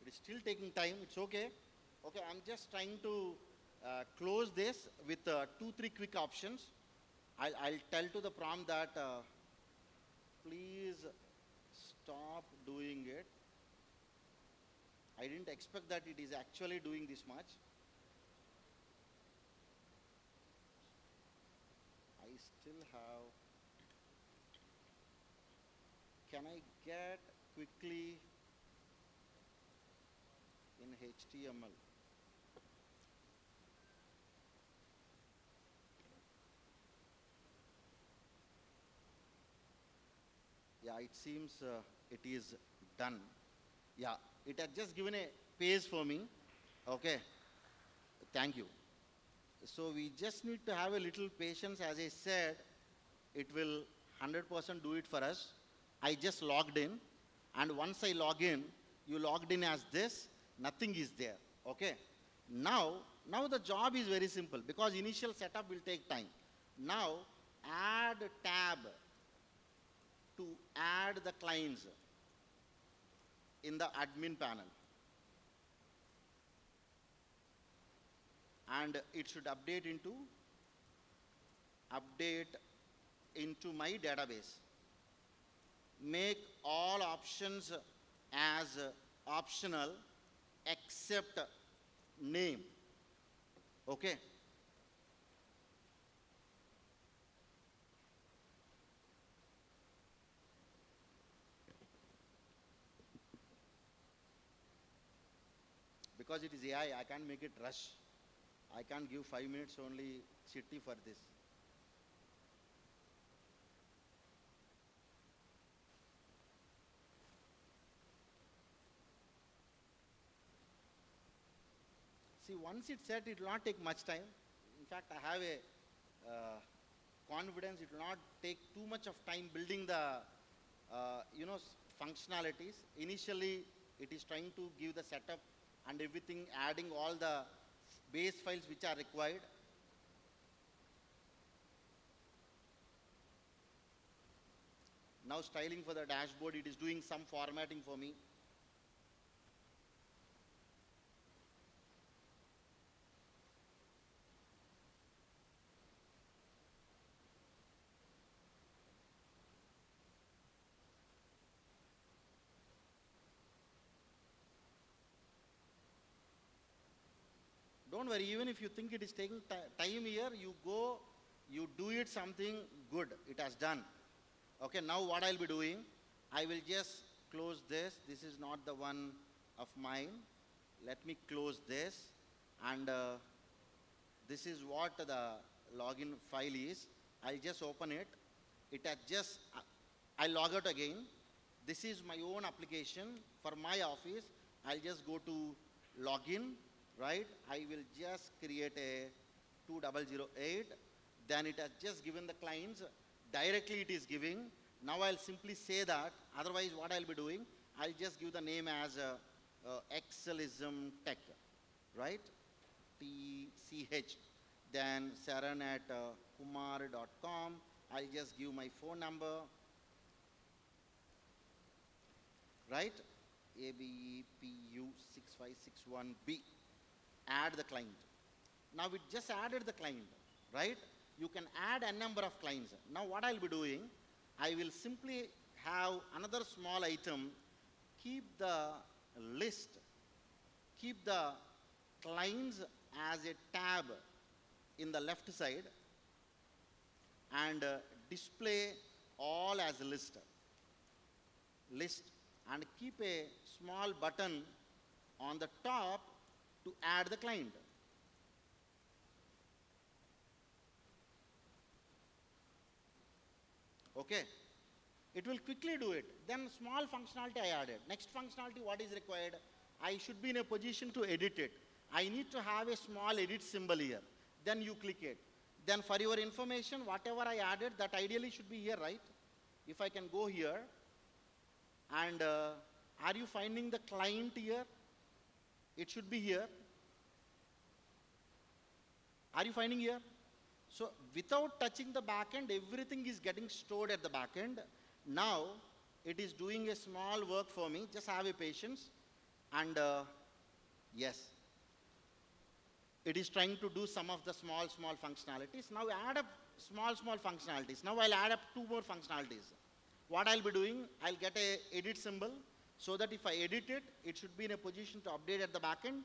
It is still taking time. It's okay. Okay, I'm just trying to close this with 2-3 quick options. I'll tell to the prompt that please stop doing it. I didn't expect that it is actually doing this much. I still have. Can I get quickly in HTML? Yeah, it seems it is done. Yeah, it has just given a page for me. Okay, thank you. So we just need to have a little patience. As I said, it will 100% do it for us. I just logged in, and once I log in, you logged in as this, nothing is there. Okay. Now the job is very simple because initial setup will take time. Now add tab to add the clients in the admin panel. And it should update into my database. Make all options as optional except name. Okay. Because it is AI, I can't make it rush. I can't give 5 minutes only city for this. See, once it's set, it will not take much time. In fact, I have a confidence it will not take too much of time building the functionalities. Initially, it is trying to give the setup and everything, adding all the base files which are required. Now styling for the dashboard, it is doing some formatting for me. Don't worry, even if you think it is taking time here, you go, you do it something good, it has done. Okay, now what I'll be doing, I will just close this. This is not the one of mine. Let me close this. And this is what the login file is. I'll just open it. It has just, I'll log out again. This is my own application for my office. I'll just go to login, right? I will just create a 2008. Then it has just given the clients. Directly it is giving. Now I'll simply say that. Otherwise, what I'll be doing, I'll just give the name as Excelism Tech, right? TCH. Then Saran at kumar.com. I'll just give my phone number, right? ABEPU6561B. Add the client. Now it just added the client, right? You can add a number of clients. Now what I'll be doing, I will simply have another small item, keep the list, keep the clients as a tab in the left side, and display all as a list, and keep a small button on the top to add the client. Okay, it will quickly do it. Then small functionality I added. Next functionality, what is required? I should be in a position to edit it. I need to have a small edit symbol here. Then you click it. Then for your information, whatever I added, that ideally should be here, right? If I can go here, and are you finding the client here? It should be here. Are you finding here? So without touching the backend, everything is getting stored at the backend. Now it is doing a small work for me. Just have a patience. And yes, it is trying to do some of the small functionalities. Now add up small functionalities. Now I'll add up 2 more functionalities. What I'll be doing, I'll get a edit symbol so that if I edit it, it should be in a position to update at the backend.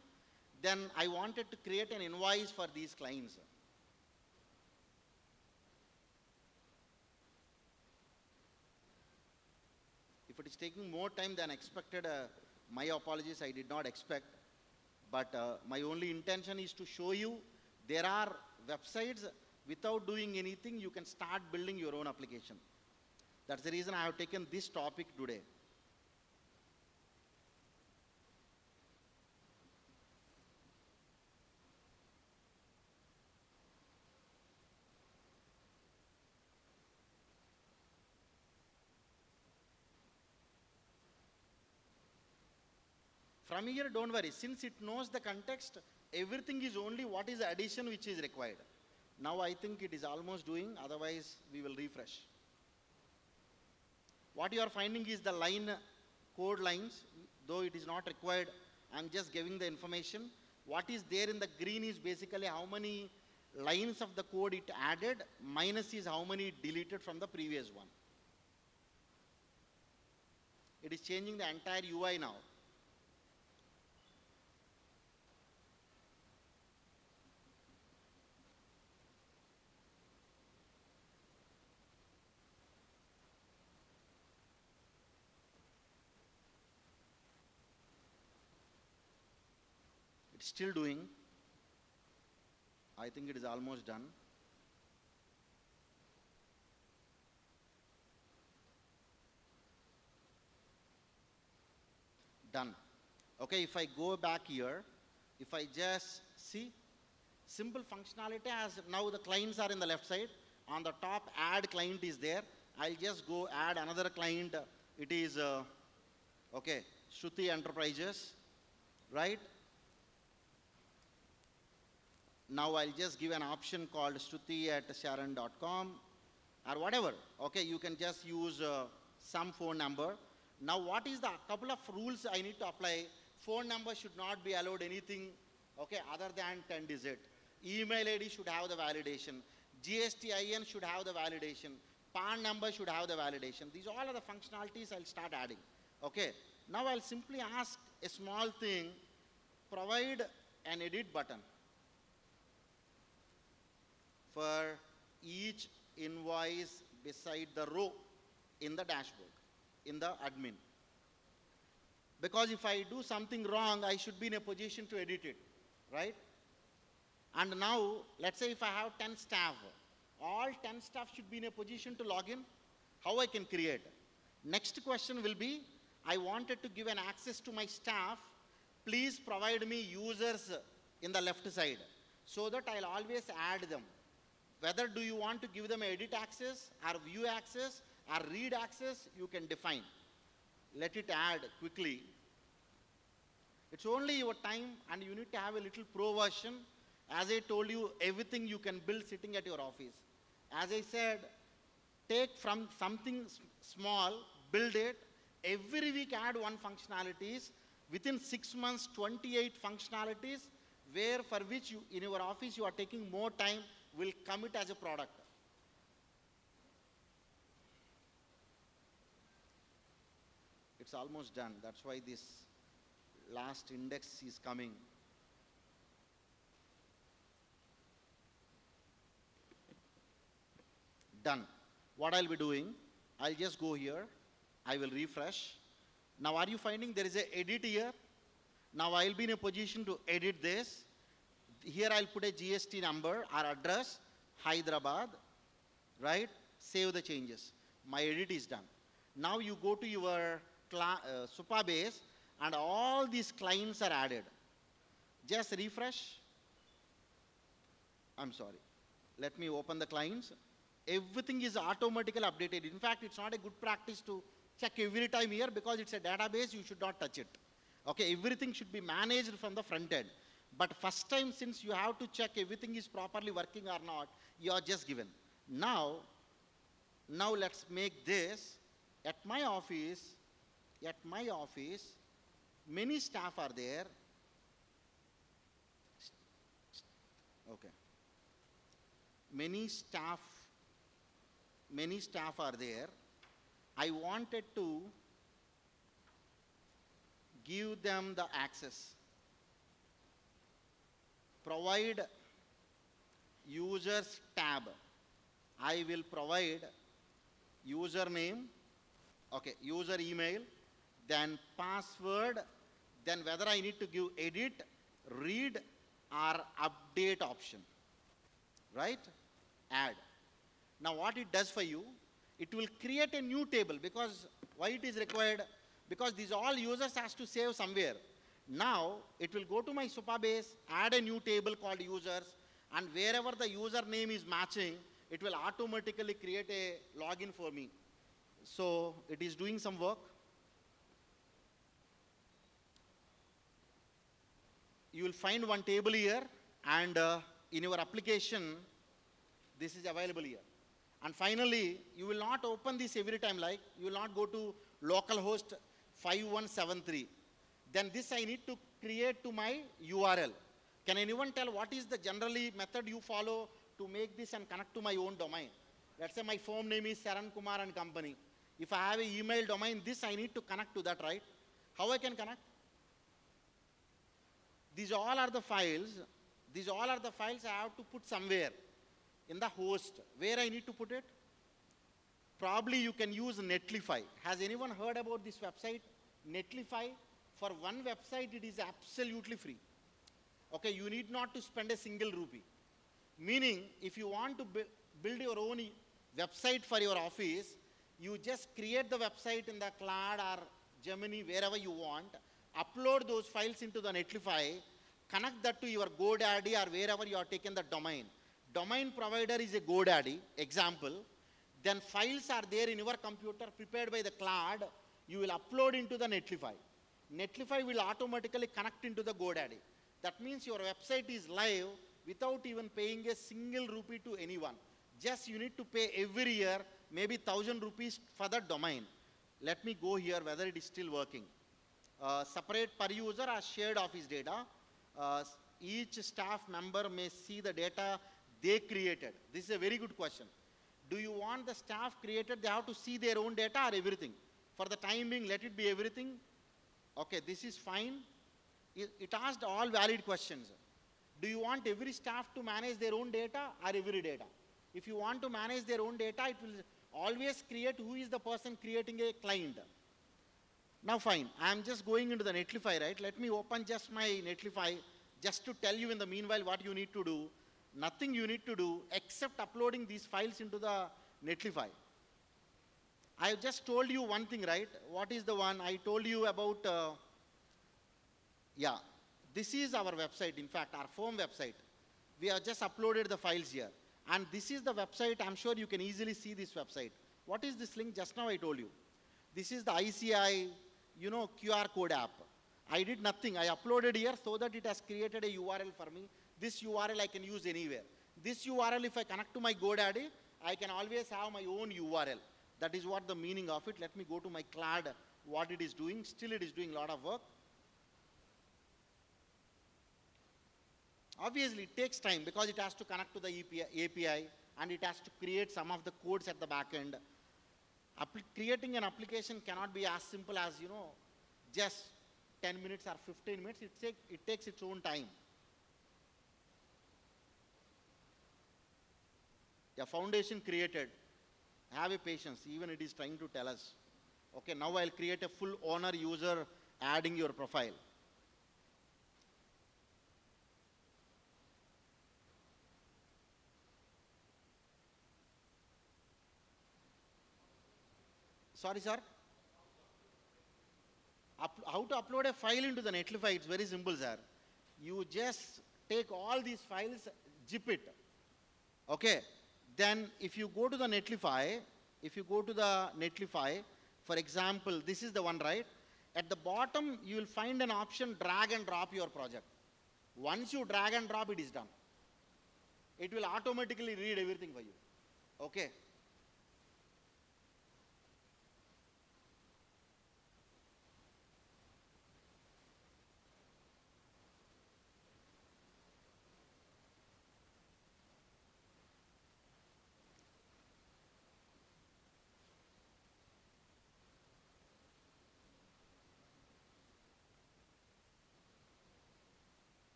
Then I wanted to create an invoice for these clients. If it is taking more time than expected, my apologies, I did not expect. But my only intention is to show you there are websites without doing anything, you can start building your own application. That's the reason I have taken this topic today. From here, don't worry, since it knows the context, everything is only what is the addition which is required. Now I think it is almost doing, otherwise we will refresh. What you are finding is the line, code lines, though it is not required, I'm just giving the information. What is there in the green is basically how many lines of the code it added, minus is how many deleted from the previous one. It is changing the entire UI now. It's still doing. I think it is almost done. Done. Okay, if I go back here, if I just see, simple functionality as now the clients are in the left side. On the top, add client is there. I'll just go add another client. It is, okay, Shruti Enterprises, right? Now I'll just give an option called Shruti at Saran.com or whatever. Okay, you can just use some phone number. Now what is the couple of rules I need to apply? Phone number should not be allowed anything, okay, other than 10 digit. Email ID should have the validation. GSTIN should have the validation. PAN number should have the validation. These all are the functionalities I'll start adding. Okay. Now I'll simply ask a small thing, provide an edit button for each invoice beside the row in the dashboard, in the admin. Because if I do something wrong, I should be in a position to edit it, right? And now, let's say if I have 10 staff, all 10 staff should be in a position to log in. How I can create? Next question will be, I wanted to give an access to my staff. Please provide me users in the left side so that I'll always add them. Whether do you want to give them edit access or view access or read access, you can define. Let it add quickly. It's only your time and you need to have a little pro version. As I told you, everything you can build sitting at your office. As I said, take from something small, build it. Every week add one functionalities. Within 6 months, 28 functionalities, where for which you, in your office you are taking more time, will commit as a product. It's almost done. That's why this last index is coming. Done. What I'll be doing, I'll just go here. I will refresh. Now are you finding there is an edit here? Now I'll be in a position to edit this. Here I'll put a GST number or address, Hyderabad, right? Save the changes. My edit is done. Now you go to your Supabase and all these clients are added. Just refresh. I'm sorry. Let me open the clients. Everything is automatically updated. In fact, it's not a good practice to check every time here because it's a database, you should not touch it. Okay, everything should be managed from the front end. But first time, since you have to check everything is properly working or not, you are just given. Now let's make this at my office, many staff are there. Okay. Many staff are there. I wanted to give them the access. Provide users tab. I will provide username, okay, user email, then password, then whether I need to give edit, read, or update option, right? Add. Now what it does for you, it will create a new table because why it is required? Because these all users has to save somewhere. Now it will go to my Supabase, add a new table called users, and wherever the username is matching, it will automatically create a login for me. So it is doing some work. You will find one table here, and in your application, this is available here. And finally, you will not open this every time, like you will not go to localhost 5173. Then this I need to create to my URL. Can anyone tell what is the generally method you follow to make this and connect to my own domain? Let's say my firm name is Saran, Kumar and Company. If I have an email domain, this I need to connect to that, right? How I can connect? These all are the files. These all are the files I have to put somewhere in the host. Where I need to put it? Probably you can use Netlify. Has anyone heard about this website? Netlify. For one website, it is absolutely free. Okay, you need not to spend a single rupee. Meaning, if you want to build your own website for your office, you just create the website in the cloud or Gemini, wherever you want, upload those files into the Netlify, connect that to your GoDaddy or wherever you are taking the domain. Domain provider is a GoDaddy, example. Then files are there in your computer prepared by the cloud. You will upload into the Netlify. Netlify will automatically connect into the GoDaddy. That means your website is live without even paying a single rupee to anyone. Just you need to pay every year maybe 1,000 rupees for the domain. Let me go here whether it is still working. Separate per user or shared office data. Each staff member may see the data they created. This is a very good question. Do you want the staff created, they have to see their own data or everything? For the time being, let it be everything. Okay, this is fine. It asked all valid questions. Do you want every staff to manage their own data or every data? If you want to manage their own data, it will always create who is the person creating a client. Now fine, I am just going into the Netlify, right? Let me open just my Netlify just to tell you in the meanwhile what you need to do. Nothing you need to do except uploading these files into the Netlify. I have just told you one thing, right? What is the one? I told you about, yeah, this is our website, in fact, our firm website. We have just uploaded the files here. And this is the website. I'm sure you can easily see this website. What is this link? Just now I told you. This is the ICI, QR code app. I did nothing. I uploaded here so that it has created a URL for me. This URL I can use anywhere. This URL, if I connect to my GoDaddy, I can always have my own URL. That is what the meaning of it. Let me go to my CLAD, what it is doing. Still it is doing a lot of work. Obviously, it takes time because it has to connect to the API and it has to create some of the codes at the back end. Creating an application cannot be as simple as, just 10 minutes or 15 minutes. It takes its own time. A foundation created. Have a patience, even it is trying to tell us. Okay, now I'll create a full owner user adding your profile. Sorry, sir. How to upload a file into the Netlify? It's very simple, sir. You just take all these files, zip it. Okay. Then if you go to the Netlify, for example, this is the one, right? At the bottom, you will find an option, drag and drop your project. Once you drag and drop, it is done. It will automatically read everything for you. Okay.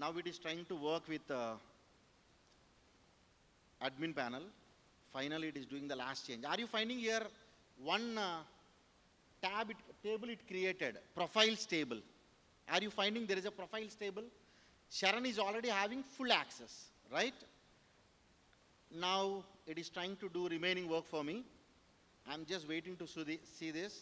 Now it is trying to work with admin panel. Finally, it is doing the last change. Are you finding here one table it created, profiles table? Are you finding there is a profiles table? Saran is already having full access, right? Now it is trying to do remaining work for me. I'm just waiting to see this.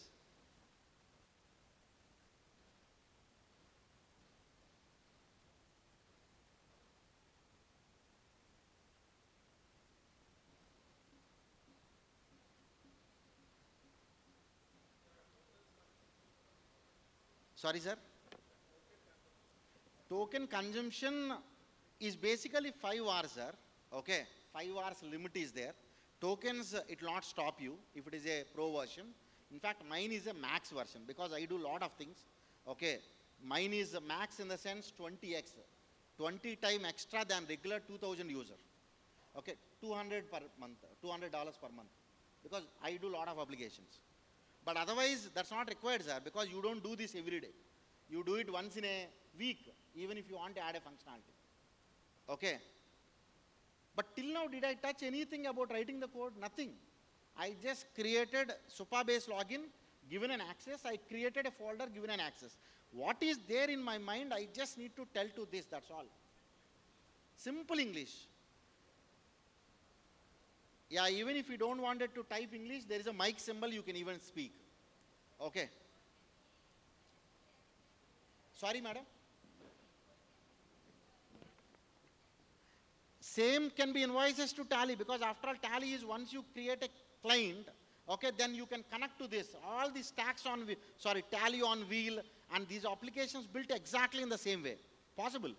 Sorry, sir. Token consumption is basically 5 hours, sir. Okay, 5 hours limit is there. Tokens, it will not stop you if it is a pro version. In fact, mine is a max version because I do a lot of things. Okay, mine is a max in the sense 20x, 20 times extra than regular 2000 user. Okay, $200 per month, $200 per month, because I do a lot of applications. But otherwise, that's not required, sir, because you don't do this every day. You do it once in a week, even if you want to add a functionality. Okay. But till now, did I touch anything about writing the code? Nothing. I just created SUPA-based login, given an access. I created a folder, given an access. What is there in my mind, I just need to tell to this, that's all. Simple English. Yeah, even if you don't want it to type English, there is a mic symbol, you can even speak. Okay. Sorry, madam. Same can be invoices to Tally, because after all, Tally is once you create a client, okay, then you can connect to this. All these Tally on wheel, and these applications built exactly in the same way. Possible.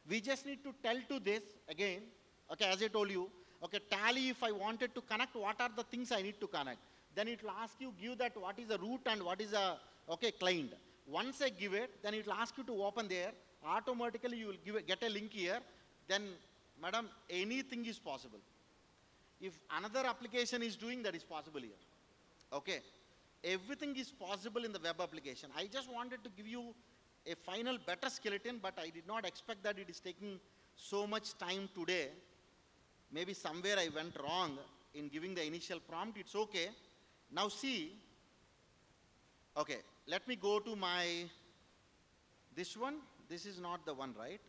We just need to tell to this again, okay, as I told you, okay, tally if I wanted to connect, what are the things I need to connect. Then it will ask you, give that what is the root and what is a, okay, client. Once I give it, then it will ask you to open there. Automatically you will get a link here. Then, madam, anything is possible. If another application is doing, that is possible here. Okay. Everything is possible in the web application. I just wanted to give you a final better skeleton, but I did not expect that it is taking so much time today. Maybe somewhere I went wrong in giving the initial prompt. It's okay. Now see, okay, let me go to my, this one. This is not the one, right?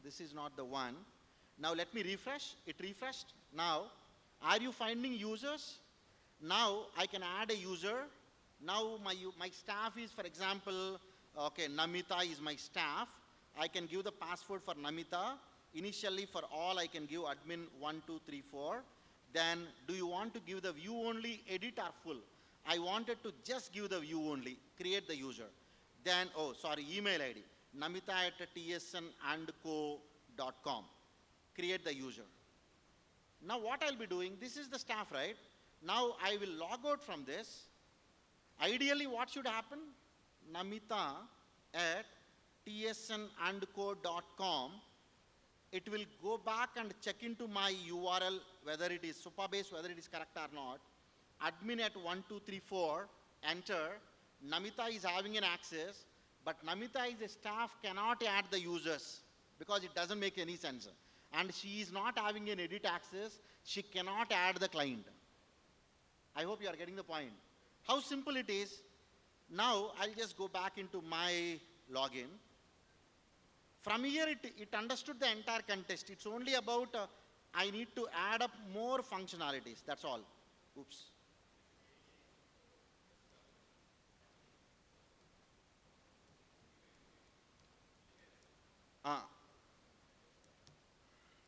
This is not the one. Now let me refresh. It refreshed. Now, are you finding users? Now I can add a user. Now my staff is, for example, okay, Namita is my staff. I can give the password for Namita. Initially for all I can give admin 1, 2, 3, 4. Then do you want to give the view only, edit or full? I wanted to just give the view only, create the user. Then, oh sorry, email ID, namita@tsnandco.com. Create the user. Now what I'll be doing, this is the staff, right? Now I will log out from this. Ideally what should happen? namita@tsnandco.com. It will go back and check into my URL, whether it is Supabase, whether it is correct or not. Admin@1234, enter. Namita is having an access, but Namita is a staff, cannot add the users because it doesn't make any sense. And she is not having an edit access, she cannot add the client. I hope you are getting the point. How simple it is. Now I'll just go back into my login. From here it understood the entire context. It's only about I need to add up more functionalities, that's all. Oops.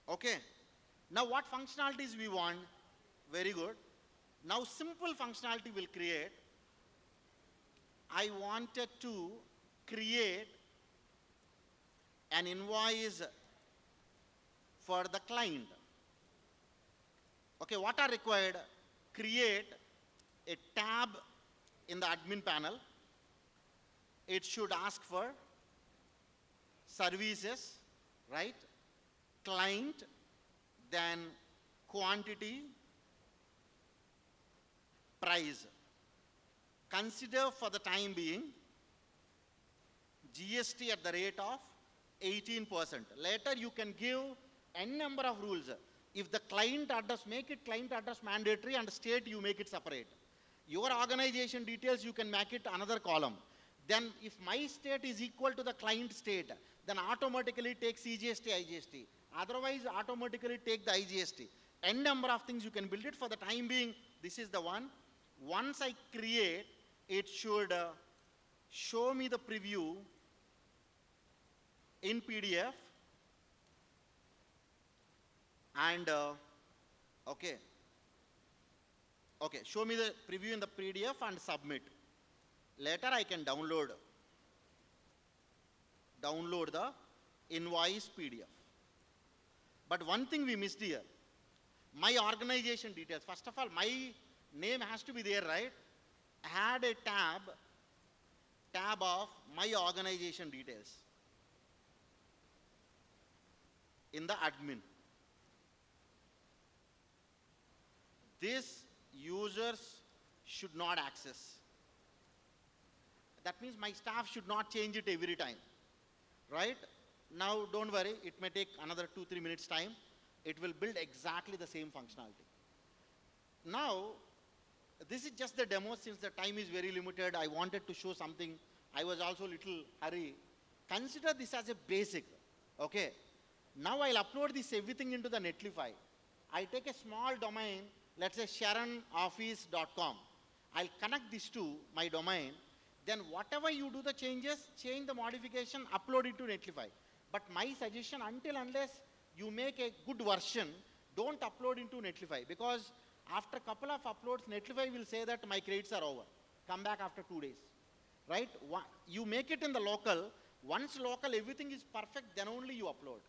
Okay. Now what functionalities we want? Very good. Now simple functionality will create. I wanted to create an invoice for the client. Okay, what are required? Create a tab in the admin panel. It should ask for services, right? Client, then quantity, price. Consider for the time being GST at the rate of 18%. Later you can give n number of rules. If the client address, make it client address mandatory, and state you make it separate. Your organization details you can make it another column. Then if my state is equal to the client state, then automatically take CGST, IGST. Otherwise automatically take the IGST. N number of things you can build it. For the time being, this is the one. Once I create, it should show me the preview in PDF, and okay, show me the preview in the PDF and submit. Later I can download the invoice PDF. But one thing we missed here, my organization details. First of all, my name has to be there, right? Add a tab of my organization details in the admin. This users should not access. That means my staff should not change it every time, right? Now don't worry, it may take another 2-3 minutes time. It will build exactly the same functionality. Now, this is just the demo. Since the time is very limited, I wanted to show something. I was also a little hurry. Consider this as a basic, okay? Now I'll upload this everything into the Netlify. I take a small domain, let's say sharonoffice.com. I'll connect this to my domain. Then whatever you do the changes, change the modification, upload it to Netlify. But my suggestion, unless you make a good version, don't upload into Netlify, because after a couple of uploads, Netlify will say that my credits are over. Come back after 2 days, right? You make it in the local. Once local, everything is perfect, then only you upload.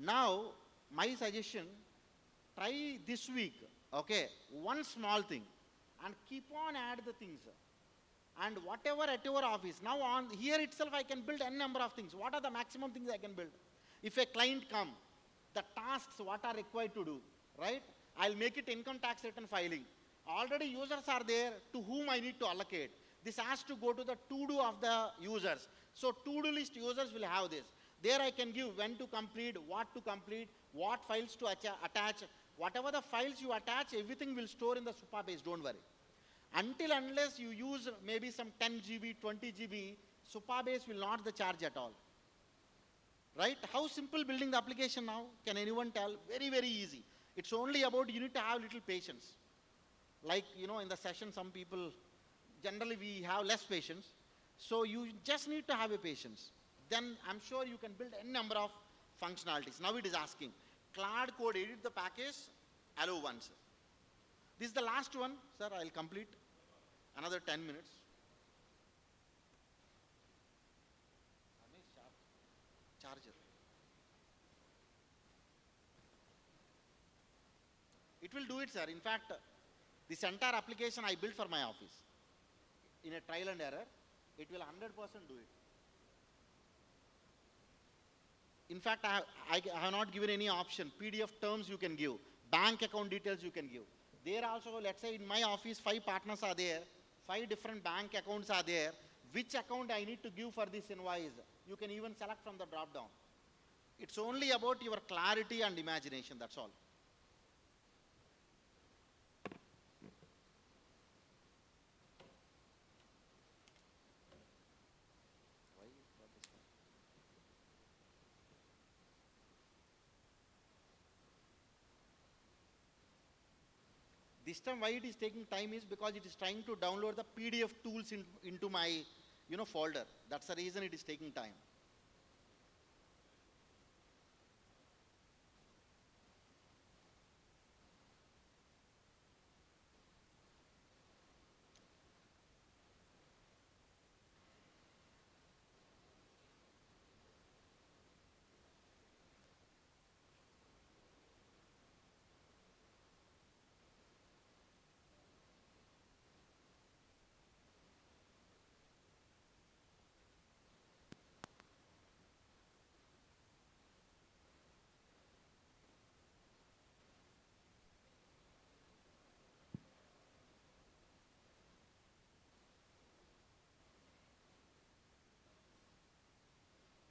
Now, my suggestion, try this week, okay, one small thing and keep on add the things. And whatever at your office, now on here itself I can build n number of things. What are the maximum things I can build? If a client come, the tasks what are required to do, right? I'll make it income tax return filing. Already users are there to whom I need to allocate. This has to go to the to-do of the users. So to-do list users will have this. There I can give when to complete, what files to attach. Whatever the files you attach, everything will store in the Supabase, don't worry. Until unless you use maybe some 10 GB, 20 GB, Supabase will not the charge at all. Right? How simple building the application now? Can anyone tell? Very, very easy. It's only about you need to have little patience. Like, you know, in the session, some people, generally we have less patience. So you just need to have a patience. Then I'm sure you can build any number of functionalities. Now it is asking, Cloud code, edit the package, allow once. This is the last one, sir, I'll complete another 10 minutes. Charger. It will do it, sir. In fact, this entire application I built for my office. In a trial and error, it will 100% do it. In fact, I have not given any option. PDF terms you can give. Bank account details you can give. There also, let's say in my office, 5 partners are there. 5 different bank accounts are there. Which account I need to give for this invoice? You can even select from the drop down. It's only about your clarity and imagination, that's all. This time why it is taking time is because it is trying to download the PDF tools into my folder. That's the reason it is taking time.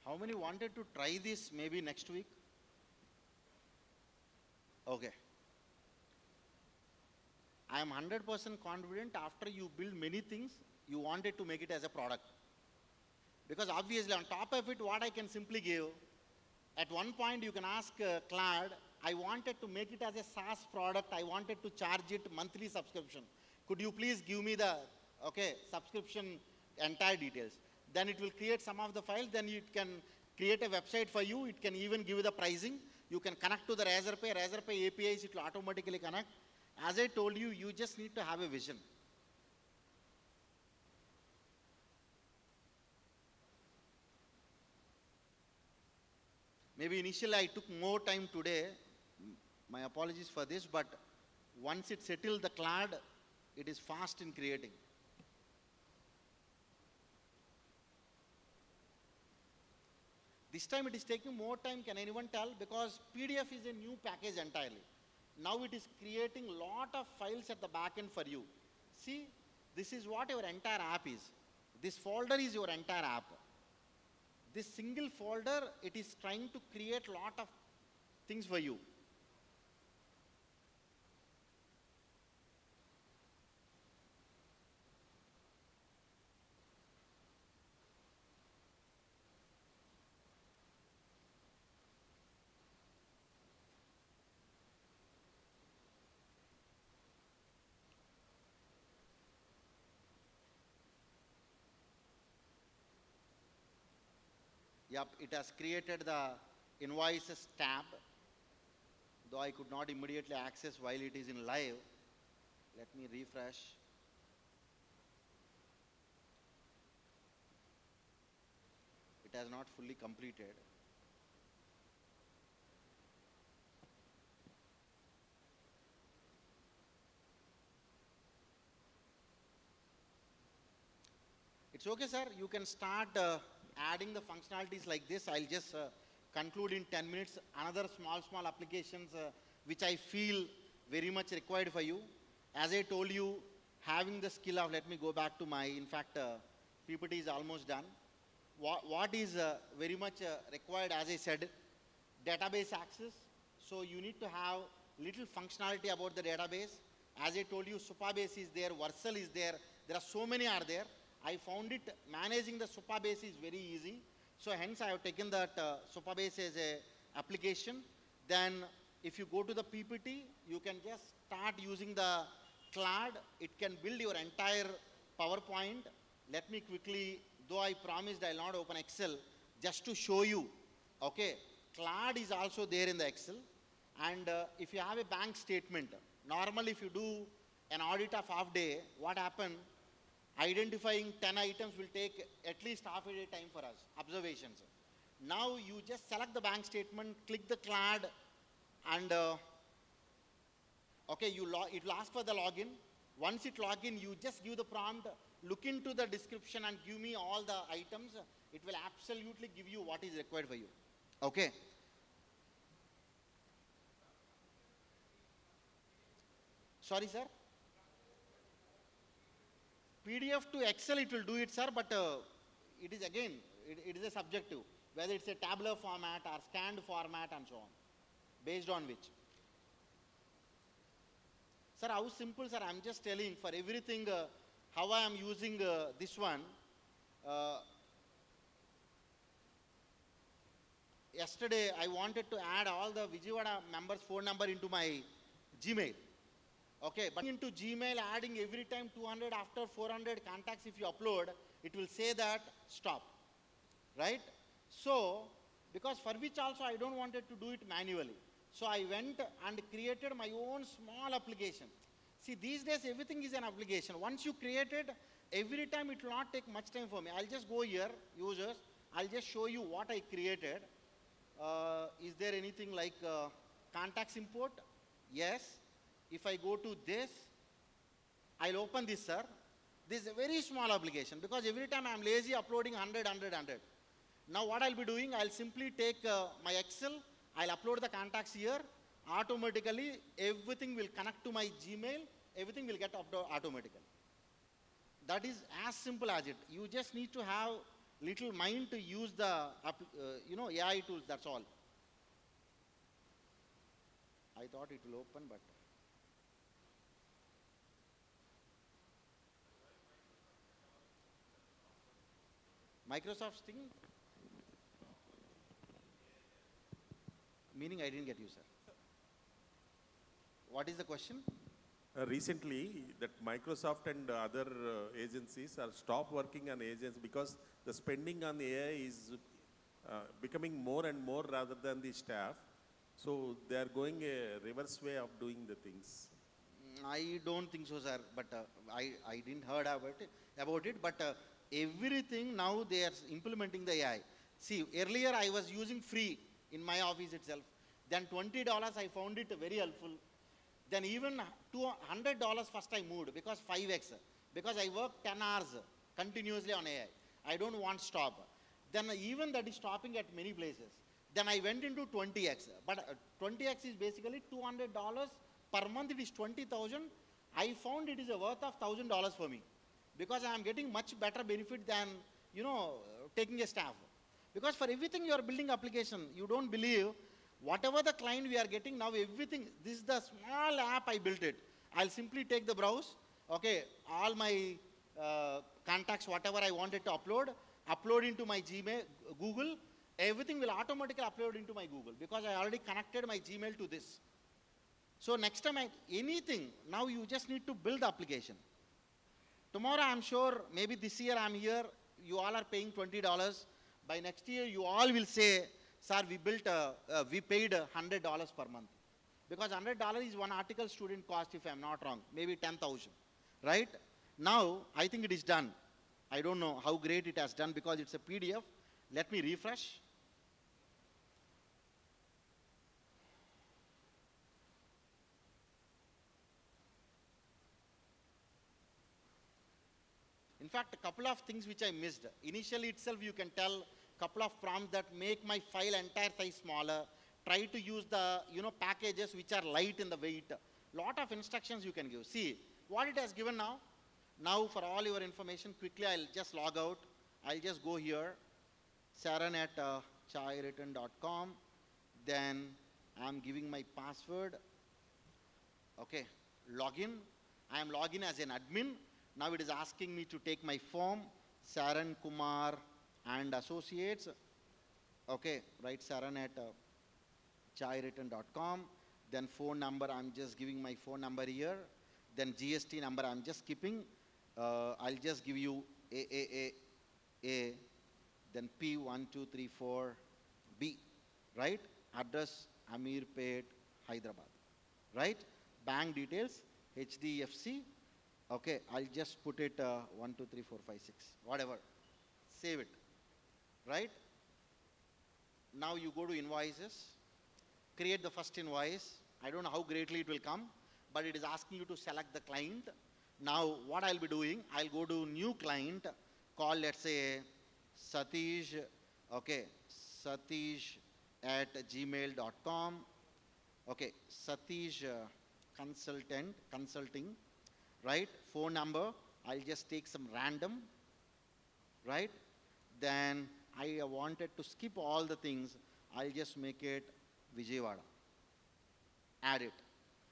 How many wanted to try this maybe next week? Okay. I am 100% confident after you build many things, you wanted to make it as a product. Because obviously on top of it, what I can simply give, at one point you can ask Cloud, I wanted to make it as a SaaS product, I wanted to charge it monthly subscription. Could you please give me the subscription entire details? Then it will create some of the files, then it can create a website for you, it can even give you the pricing, you can connect to the Razorpay APIs, it will automatically connect. As I told you, you just need to have a vision. Maybe initially I took more time today, my apologies for this, but once it settles the Cloud, it is fast in creating. This time it is taking more time, can anyone tell? Because PDF is a new package entirely. Now it is creating lot of files at the back end for you. See, this is what your entire app is. This folder is your entire app. This single folder, it is trying to create lot of things for you. Yep, it has created the invoices tab, though I could not immediately access while it is in live. Let me refresh. It has not fully completed. It's okay, sir. You can start adding the functionalities like this. I'll just conclude in 10 minutes. Another small applications which I feel very much required for you. As I told you, having the skill of, let me go back to my, in fact, PPT is almost done. What is very much required, as I said, database access. So you need to have little functionality about the database. As I told you, Supabase is there, Versal is there. There are so many are there. I found it, managing the Supabase is very easy. So hence I have taken that Supabase as a application. Then if you go to the PPT, you can just start using the CLAD. It can build your entire PowerPoint. Let me quickly, though I promised I will not open Excel, just to show you, okay, CLAD is also there in the Excel. And if you have a bank statement, normally if you do an audit of half day, what happens? Identifying 10 items will take at least half a day time for us, observations. Now you just select the bank statement, click the CLAD, and okay, it will ask for the login. Once it log in, you just give the prompt, look into the description and give me all the items. It will absolutely give you what is required for you. Okay. Sorry, sir. PDF to Excel, it will do it, sir, but it is again, it is a subjective, whether it's a tabular format or scanned format and so on, based on which. Sir, how simple, sir? I'm just telling for everything how I am using this one. Yesterday, I wanted to add all the Vijayawada members' phone number into my Gmail. Okay, but into Gmail, adding every time 200 after 400 contacts, if you upload, it will say that stop, right? So, because for which also I don't wanted to do it manually. So I went and created my own small application. See, these days everything is an application. Once you create it, every time it will not take much time for me. I'll just go here, users, I'll just show you what I created. Is there anything like contacts import? Yes. If I go to this, I'll open this, sir. This is a very small application because every time I'm lazy uploading 100. Now what I'll be doing, I'll simply take my Excel, I'll upload the contacts here, automatically everything will connect to my Gmail, everything will get uploaded automatically. That is as simple as it. You just need to have little mind to use the AI tools, that's all. I thought it will open, but Microsoft's thing? Meaning I didn't get you, sir. What is the question? Recently, that Microsoft and other agencies are stopped working on agents because the spending on AI is becoming more and more rather than the staff. So they are going a reverse way of doing the things. I don't think so, sir. But I didn't heard about it. But everything now they are implementing the AI. See, earlier I was using free in my office itself. Then $20 I found it very helpful. Then even $200 first I moved because 5x. Because I work 10 hours continuously on AI. I don't want to stop. Then even that is stopping at many places. Then I went into 20x. But 20x is basically $200 per month. It is 20,000. I found it is a worth of $1,000 for me. Because I am getting much better benefit than, taking a staff. Because for everything you are building application, you don't believe, whatever the client we are getting, now everything, this is the small app I built it. I'll simply take the browse, okay, all my contacts, whatever I wanted to upload into my Gmail, Google, everything will automatically upload into my Google because I already connected my Gmail to this. So next time, anything, now you just need to build the application. Tomorrow, I'm sure, maybe this year I'm here, you all are paying $20. By next year, you all will say, sir, we paid $100 per month. Because $100 is one article student cost, if I'm not wrong, maybe 10,000, right? Now, I think it is done. I don't know how great it has done because it's a PDF. Let me refresh. In In fact, a couple of things which I missed. Initially itself, you can tell couple of prompts that make my file entire size smaller. Try to use the packages which are light in the weight. Lot of instructions you can give. See what it has given now. Now for all your information, quickly I'll just log out. I'll just go here, Saran at chaiwritten.com. Then I'm giving my password. Okay, login. I am logging as an admin. Now it is asking me to take my form, Saran, Kumar and Associates. Okay, write Saran at chaiwritten.com. Then phone number, I'm just giving my phone number here. Then GST number, I'm just skipping. I'll just give you A, then P1234B, right? Address, Amirpet, Hyderabad, right? Bank details, HDFC. Okay, I'll just put it 1, 2, 3, 4, 5, 6, whatever. Save it, right? Now you go to invoices, create the first invoice. I don't know how greatly it will come, but it is asking you to select the client. Now what I'll be doing, I'll go to new client, call let's say Satish, okay, Satish at gmail.com. Okay, Satish consulting, right? Phone number, I'll just take some random, right? Then I wanted to skip all the things. I'll just make it Vijayawada. Add it.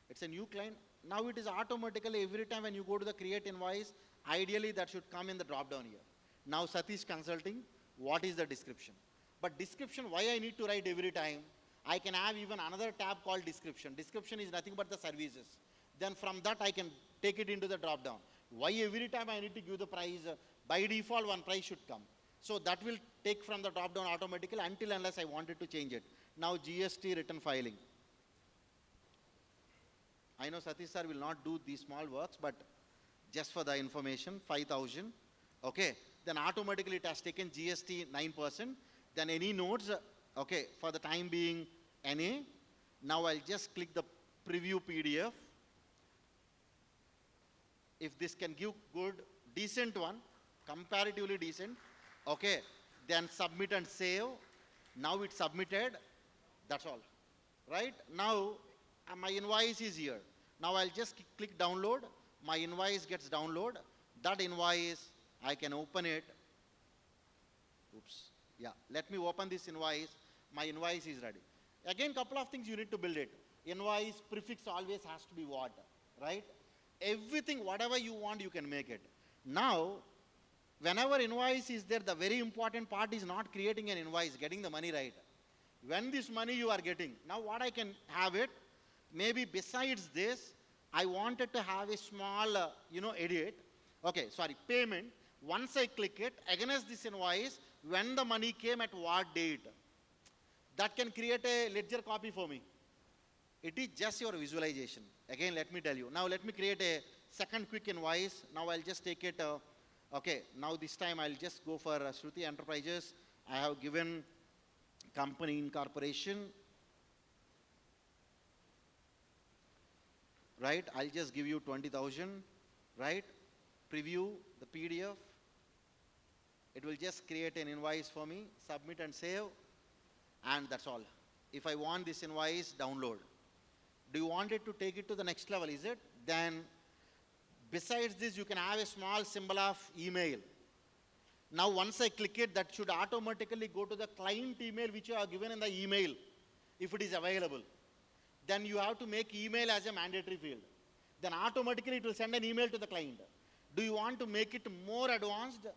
It's a new client. Now it is automatically every time when you go to the create invoice, ideally that should come in the drop down here. Now Satish Consulting, what is the description? But description, why I need to write every time? I can have even another tab called description. Description is nothing but the services. Then from that I can take it into the drop down. Why every time I need to give the price? By default one price should come. So that will take from the drop down automatically until unless I wanted to change it. Now GST return filing. I know Satish sir will not do these small works, but just for the information, 5,000. Okay, then automatically it has taken GST 9%. Then any notes, okay, for the time being NA. Now I'll just click the preview PDF. If this can give good, decent one, comparatively decent, okay, then submit and save. Now it's submitted, that's all, right? Now my invoice is here. Now I'll just click download. My invoice gets download. That invoice, I can open it. Oops, yeah, let me open this invoice. My invoice is ready. Again, couple of things you need to build it. Invoice prefix always has to be what, right? Everything, whatever you want, you can make it. Now, whenever invoice is there, the very important part is not creating an invoice, getting the money right. When this money you are getting, now what I can have it, maybe besides this, I wanted to have a small, edit. Okay, sorry, payment. Once I click it, against this invoice, when the money came at what date, that can create a ledger copy for me. It is just your visualization. Again, let me tell you. Now let me create a second quick invoice. Now I'll just take it, okay, now this time I'll just go for Shruti Enterprises. I have given company incorporation. Right, I'll just give you 20,000, right? Preview the PDF. It will just create an invoice for me, submit and save, and that's all. If I want this invoice, download. Do you want it to take it to the next level, is it? Then, besides this, you can have a small symbol of email. Now, once I click it, that should automatically go to the client email which you have given in the email, if it is available. Then you have to make email as a mandatory field. Then automatically it will send an email to the client. Do you want to make it more advanced?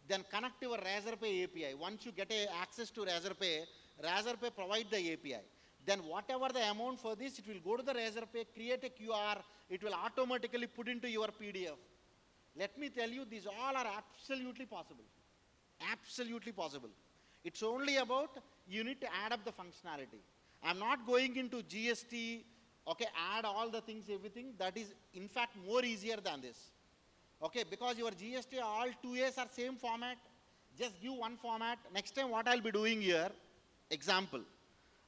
Then connect your Razorpay API. Once you get access to Razorpay provide the API. Then whatever the amount for this, it will go to the Razorpay, create a QR, it will automatically put into your PDF. Let me tell you, these all are absolutely possible. Absolutely possible. It's only about, you need to add up the functionality. I'm not going into GST, okay, add all the things, everything. That is, in fact, more easier than this. Okay, because your GST, all 2As are same format. Just give one format. Next time what I'll be doing here, example,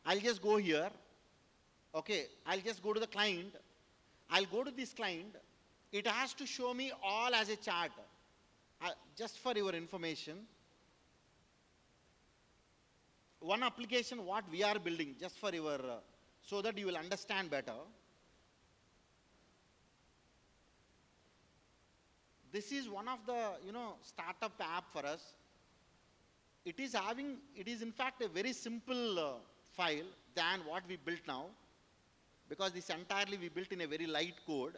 I'll just go here. Okay, I'll just go to the client. I'll go to this client. It has to show me all as a chart. Just for your information, one application what we are building, just for your, so that you will understand better. This is one of the, startup app for us. It is in fact a very simple file than what we built now, because this entirely we built in a very light code.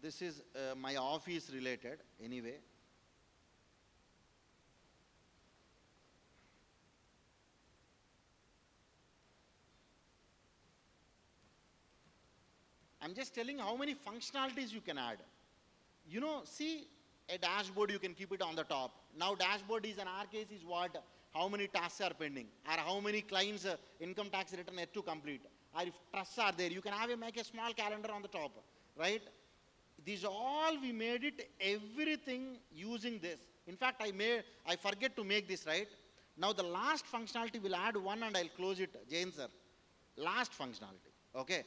This is my office related anyway. I'm just telling how many functionalities you can add. See, a dashboard, you can keep it on the top. Now dashboard is, in our case, is what? How many tasks are pending, or how many clients income tax return yet to complete, or if trusts are there, you can make a small calendar on the top, right? These all we made it everything using this. In fact, I forget to make this, right? Now the last functionality will add one and I'll close it, Jain sir. Last functionality, okay?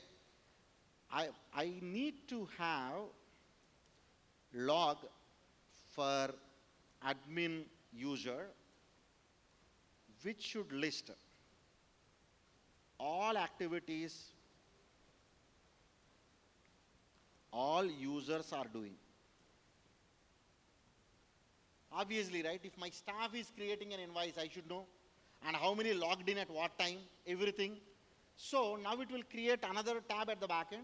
I need to have log for admin user, which should list all activities all users are doing. Obviously, right, if my staff is creating an invoice, I should know, and how many logged in at what time, everything. So now it will create another tab at the back end.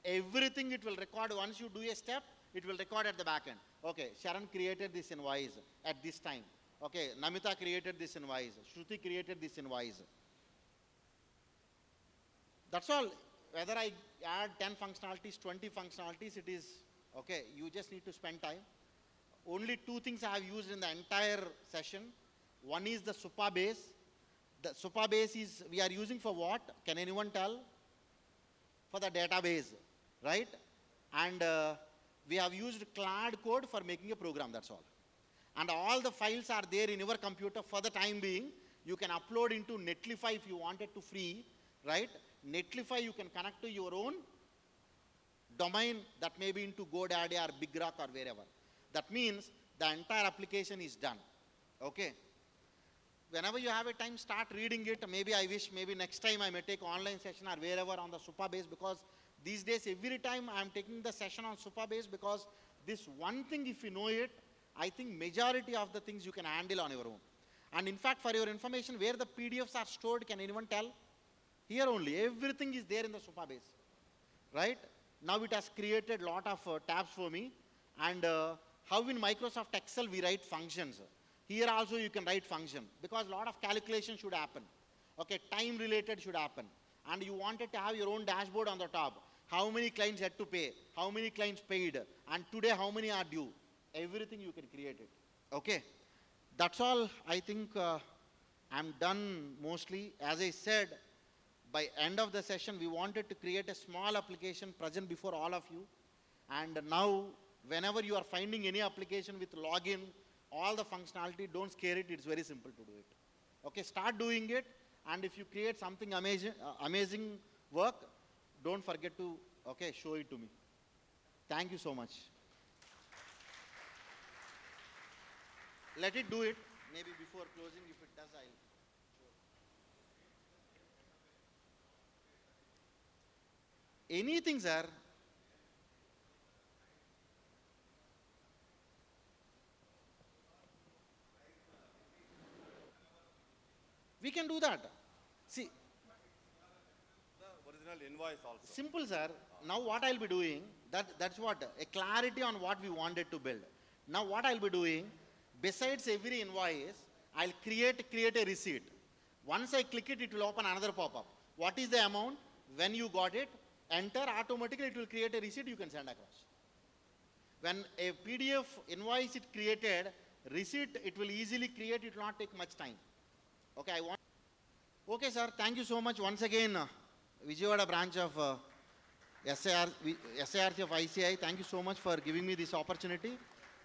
Everything it will record. Once you do a step, it will record at the back end. Okay, Saran created this invoice at this time. Okay, Namita created this invoice. Shruti created this invoice. That's all. Whether I add 10 functionalities, 20 functionalities, it is, okay, you just need to spend time. Only two things I have used in the entire session. One is the SUPA base. The SUPA base is, we are using for what? Can anyone tell? For the database, right? And we have used CLAD code for making a program, that's all. And all the files are there in your computer for the time being. You can upload into Netlify if you wanted to free, right? Netlify you can connect to your own domain, that may be into GoDaddy or Big Rock or wherever. That means the entire application is done, okay? Whenever you have a time, start reading it. Maybe I wish, maybe next time I may take online session or wherever on the SUPA base, because these days every time I am taking the session on SUPA base, because this one thing, if you know it, I think majority of the things you can handle on your own. And in fact, for your information, where the PDFs are stored, can anyone tell? Here only, everything is there in the SUPA base, right? Now it has created a lot of tabs for me. And how in Microsoft Excel we write functions. Here also you can write function, because a lot of calculation should happen. Okay, time related should happen. And you wanted to have your own dashboard on the top. How many clients had to pay? How many clients paid? And today how many are due? Everything you can create it. Okay, that's all. I think I'm done mostly. As I said, by end of the session, we wanted to create a small application present before all of you. And now, whenever you are finding any application with login, all the functionality, don't scare it. It's very simple to do it. Okay, start doing it. And if you create something amazing work, don't forget to, okay, show it to me. Thank you so much. Let it do it. Maybe before closing, if it does, I'll. Anything, sir. We can do that. See, The original invoice also. simple, sir. Now what I'll be doing, that's what, a clarity on what we wanted to build. Now what I'll be doing, besides every invoice, I'll create a receipt. Once I click it, it will open another pop-up. What is the amount? When you got it, enter, automatically it will create a receipt you can send across. When a PDF invoice is created, receipt, it will easily create, it will not take much time. Okay, okay, sir, thank you so much once again, Vijayawada branch of SARC of ICI. Thank you so much for giving me this opportunity.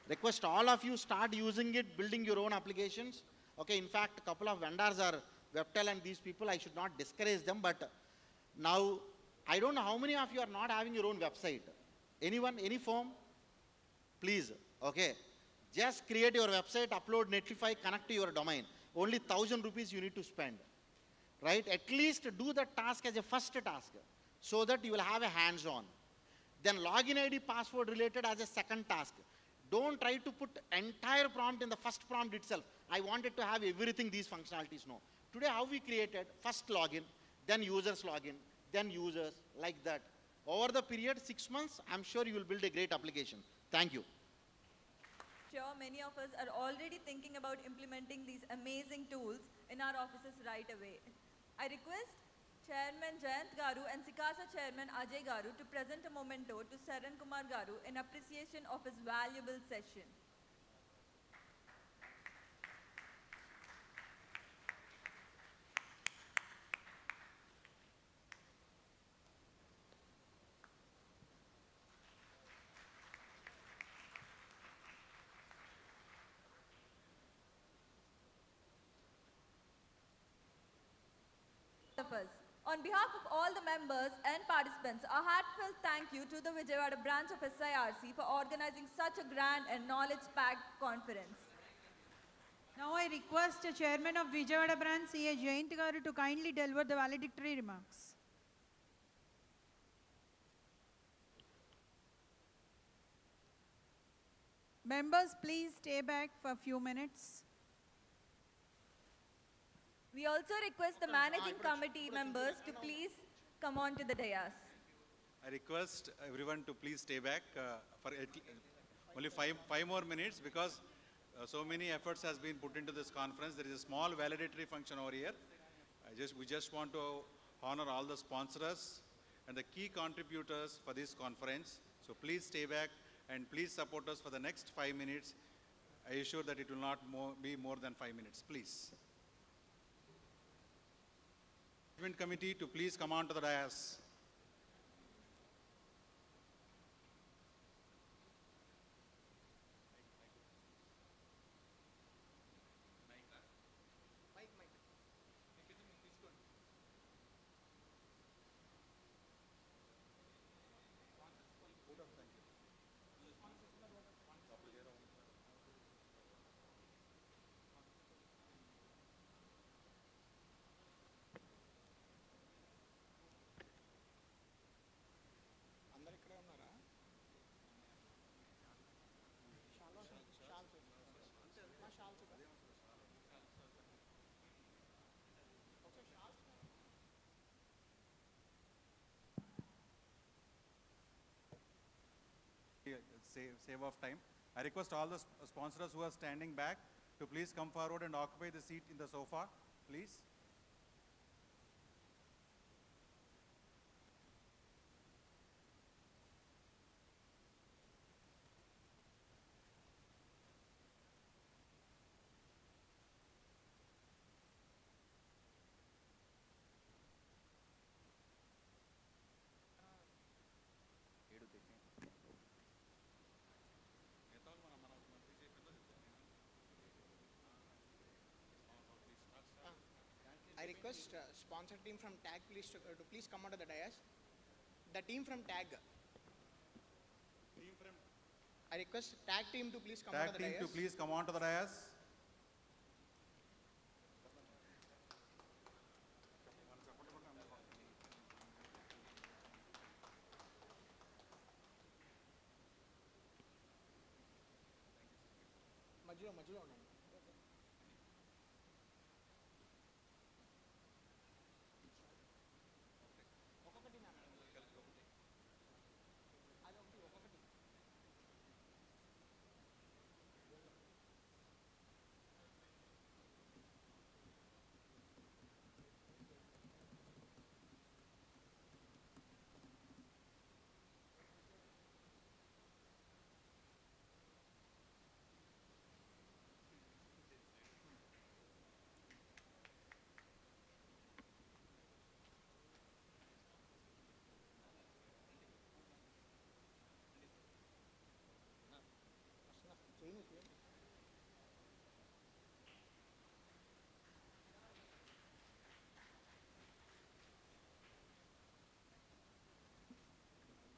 Request all of you start using it, building your own applications. Okay, in fact, a couple of vendors are Webtel and these people, I should not discourage them, but now, I don't know how many of you are not having your own website. Anyone, any firm? Please, okay. Just create your website, upload Netlify, connect to your domain. Only 1,000 rupees you need to spend. Right? At least do the task as a first task so that you will have a hands-on. Then login ID password related as a second task. Don't try to put entire prompt in the first prompt itself. I wanted to have everything these functionalities know. Today how we created, first login, then users login, then users, like that. Over the period 6 months, I'm sure you will build a great application. Thank you. Sure, many of us are already thinking about implementing these amazing tools in our offices right away. I request Chairman Jayant Garu and Sikasa Chairman Ajay Garu to present a memento to Saran Kumar Garu in appreciation of his valuable session. Of us. On behalf of all the members and participants, a heartfelt thank you to the Vijayawada branch of SIRC for organizing such a grand and knowledge-packed conference. Now I request the Chairman of Vijayawada branch, C.A. Jayant Garu, to kindly deliver the valedictory remarks. Members, please stay back for a few minutes. We also request the managing committee members to please come on to the dais. I request everyone to please stay back for only five more minutes, because so many efforts has been put into this conference. There is a small validatory function over here. We just want to honor all the sponsors and the key contributors for this conference. So please stay back and please support us for the next 5 minutes. I assure that it will not be more than 5 minutes, please. Management committee to please come on to the dais. Save of time. I request all the sponsors who are standing back to please come forward and occupy the seat in the sofa, please. I request sponsor team from TAG please to please come onto the dais. The team from TAG. I request TAG team to please come onto the dais. TAG team to please come onto the dais. మధ్యలో ఉండండి.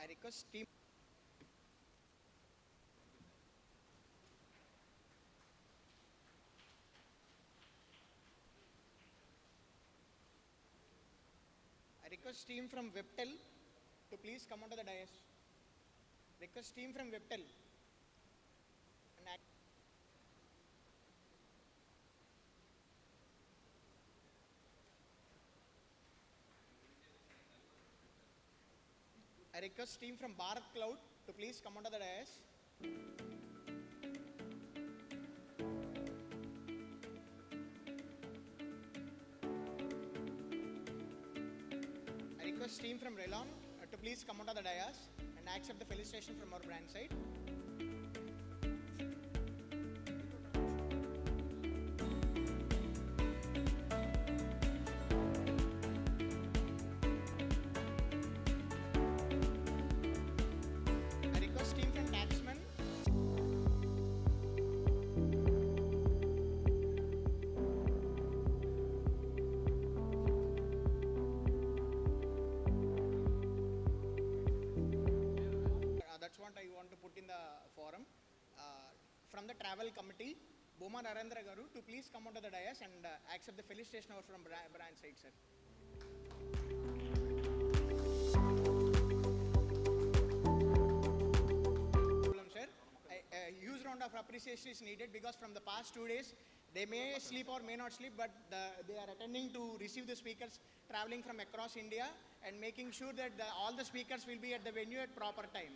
I request team. request team from Webtel to please come onto the dais. Request team from Webtel. And I request team from Bharat Cloud to please come onto the dais. I request team from Relon to please come onto the dais and accept the felicitation from our brand side. I request team from Taxman. That's what I want to put in the forum. From the travel committee, Boma Narendra Garu to please come onto the dais and accept the felicitation over from brand side, sir. Sir, a huge round of appreciation is needed because from the past 2 days, they may sleep or may not sleep, but they are attending to receive the speakers traveling from across India and making sure that all the speakers will be at the venue at proper time.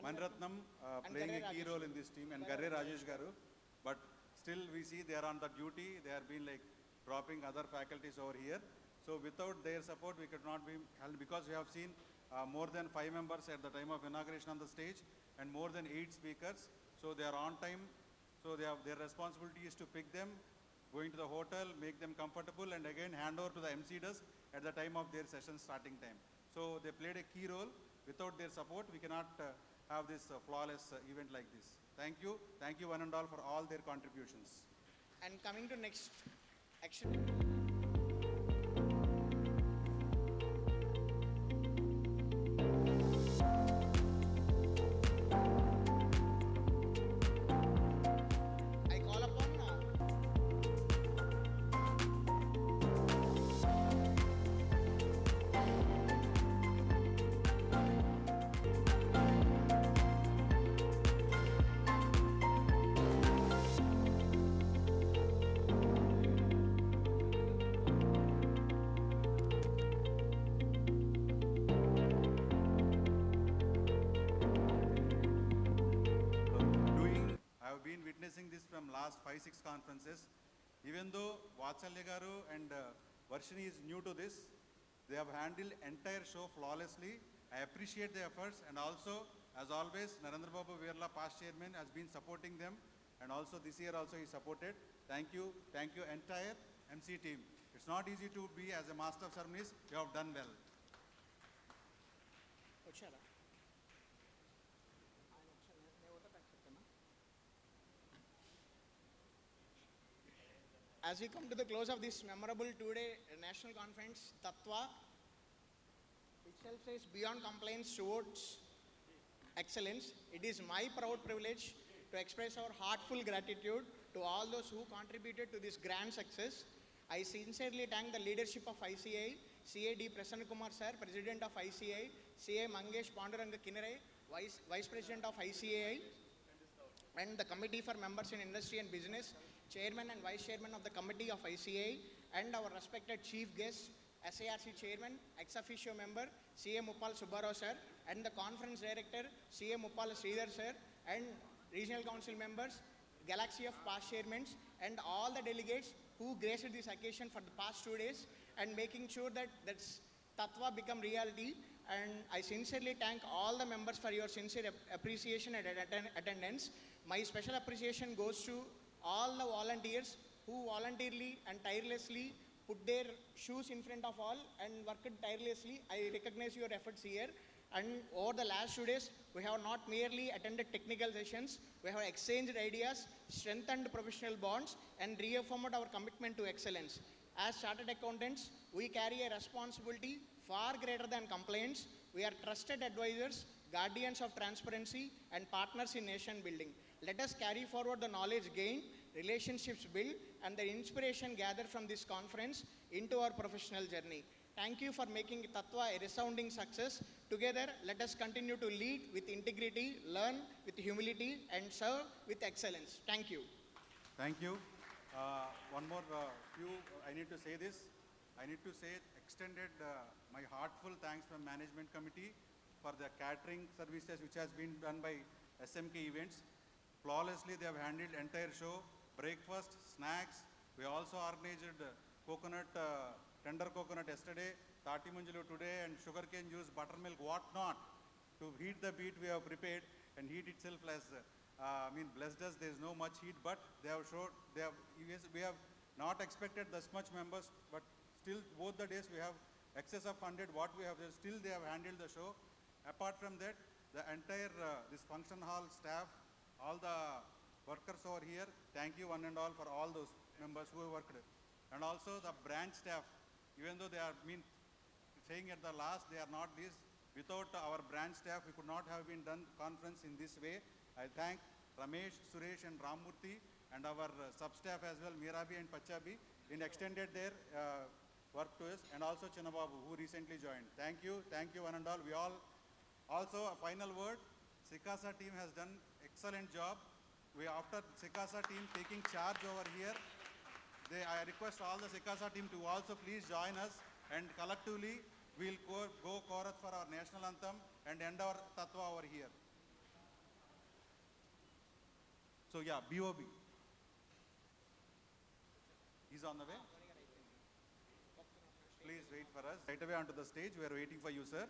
Manratnam playing a key role in this team, and Garre Rajesh Garu. But still we see they are on the duty. They are been like dropping other faculties over here. So without their support, we could not be held, because we have seen more than 5 members at the time of inauguration on the stage and more than 8 speakers. So they are on time. So they have, their responsibility is to pick them, going to the hotel, make them comfortable, and again hand over to the MC desk at the time of their session starting time. So they played a key role. Without their support, we cannot have this flawless event like this. Thank you one and all for all their contributions. And coming to next action. I call upon witnessing this from last 5-6 conferences. Even though Vatsalya Garu and Varshini is new to this, they have handled entire show flawlessly. I appreciate their efforts, and also, as always, Narendra Babu Virla, past chairman, has been supporting them, and also this year also he supported. Thank you entire MC team. It's not easy to be as a master of ceremonies. You have done well. As we come to the close of this memorable 2-day national conference, Tattva, itself says beyond complaints towards excellence, it is my proud privilege to express our heartful gratitude to all those who contributed to this grand success. I sincerely thank the leadership of ICI, CA D. Prasanna Kumar sir, President of ICI, CA Mangesh Panduranga Kinare, Vice President of ICAI, and the Committee for Members in Industry and Business, Chairman and Vice Chairman of the Committee of ICAI, and our respected Chief Guest, SARC Chairman, Ex Officio Member, CA Muppal Subbarao sir, and the Conference Director, CA Muppal Sridhar sir, and Regional Council members, Galaxy of past chairmen, and all the delegates who graced this occasion for the past 2 days and making sure that Tattva become reality. And I sincerely thank all the members for your sincere appreciation and attendance. My special appreciation goes to all the volunteers who voluntarily and tirelessly put their shoes in front of all and worked tirelessly. I recognize your efforts here. And over the last 2 days, we have not merely attended technical sessions, we have exchanged ideas, strengthened professional bonds, and reaffirmed our commitment to excellence. As chartered accountants, we carry a responsibility far greater than complaints. We are trusted advisors guardians of transparency, and partners in nation building. Let us carry forward the knowledge gained, relationships built, and the inspiration gathered from this conference into our professional journey. Thank you for making Tattva a resounding success. Together, let us continue to lead with integrity, learn with humility, and serve with excellence. Thank you. Thank you. One more I need to say this. I need to say extended my heartfelt thanks from management committee for the catering services which has been done by SMK events. Flawlessly they have handled entire show, breakfast, snacks. We also organized coconut, tender coconut yesterday, Tati Manjulu today, and sugarcane juice, buttermilk, what not. To heat the beat we have prepared, and heat itself has blessed us. There is no much heat, but they have showed, we have not expected this much members, but still both the days we have excess of 100, what we have, still they have handled the show. Apart from that, the entire this function hall staff, all the workers over here, thank you one and all for all those members who have worked. And also the branch staff, even though they are saying at the last they are not this, without our branch staff we could not have been done conference in this way. I thank Ramesh, Suresh and Ramurthy and our sub-staff as well, Mirabi and Pachabi, in extended their work to us, and also Chinababu who recently joined. Thank you one and all. We all, also a final word, Sikasa team has done excellent job. We, after Sikasa team taking charge over here, I request all the Sikasa team to also please join us, and collectively we'll go chorus for our national anthem and end our Tattva over here. So yeah, BOB. He's on the way. Please wait for us. Right away onto the stage. We are waiting for you, sir.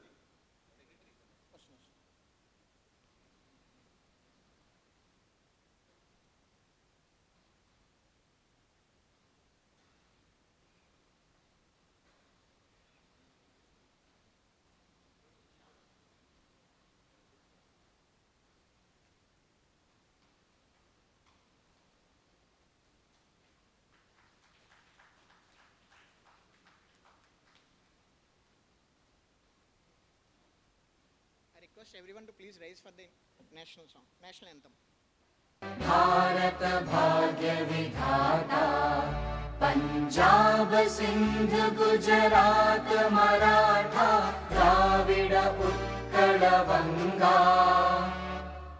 Request everyone to please raise for the national song, national anthem. Bharat भाग्य विधाता पंजाब सिंध गुजरात मराठा द्राविड उत्कल बंगा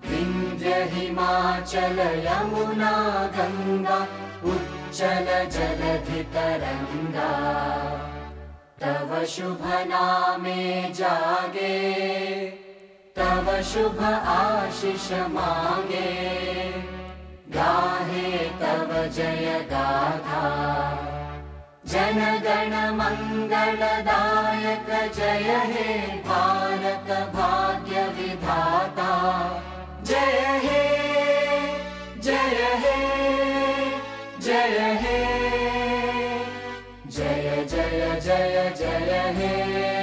विंध्य हिमाचल यमुना गंगा उच्चल जलधि तरंगा तव शुभ नामे जागे तव शुभ आशीष मांगे गाहे तव जय गाथा जन गण मंगलदायक जय हे भारत भाग्य विधाता जय हे जय हे जय हे जय जय जय जय हे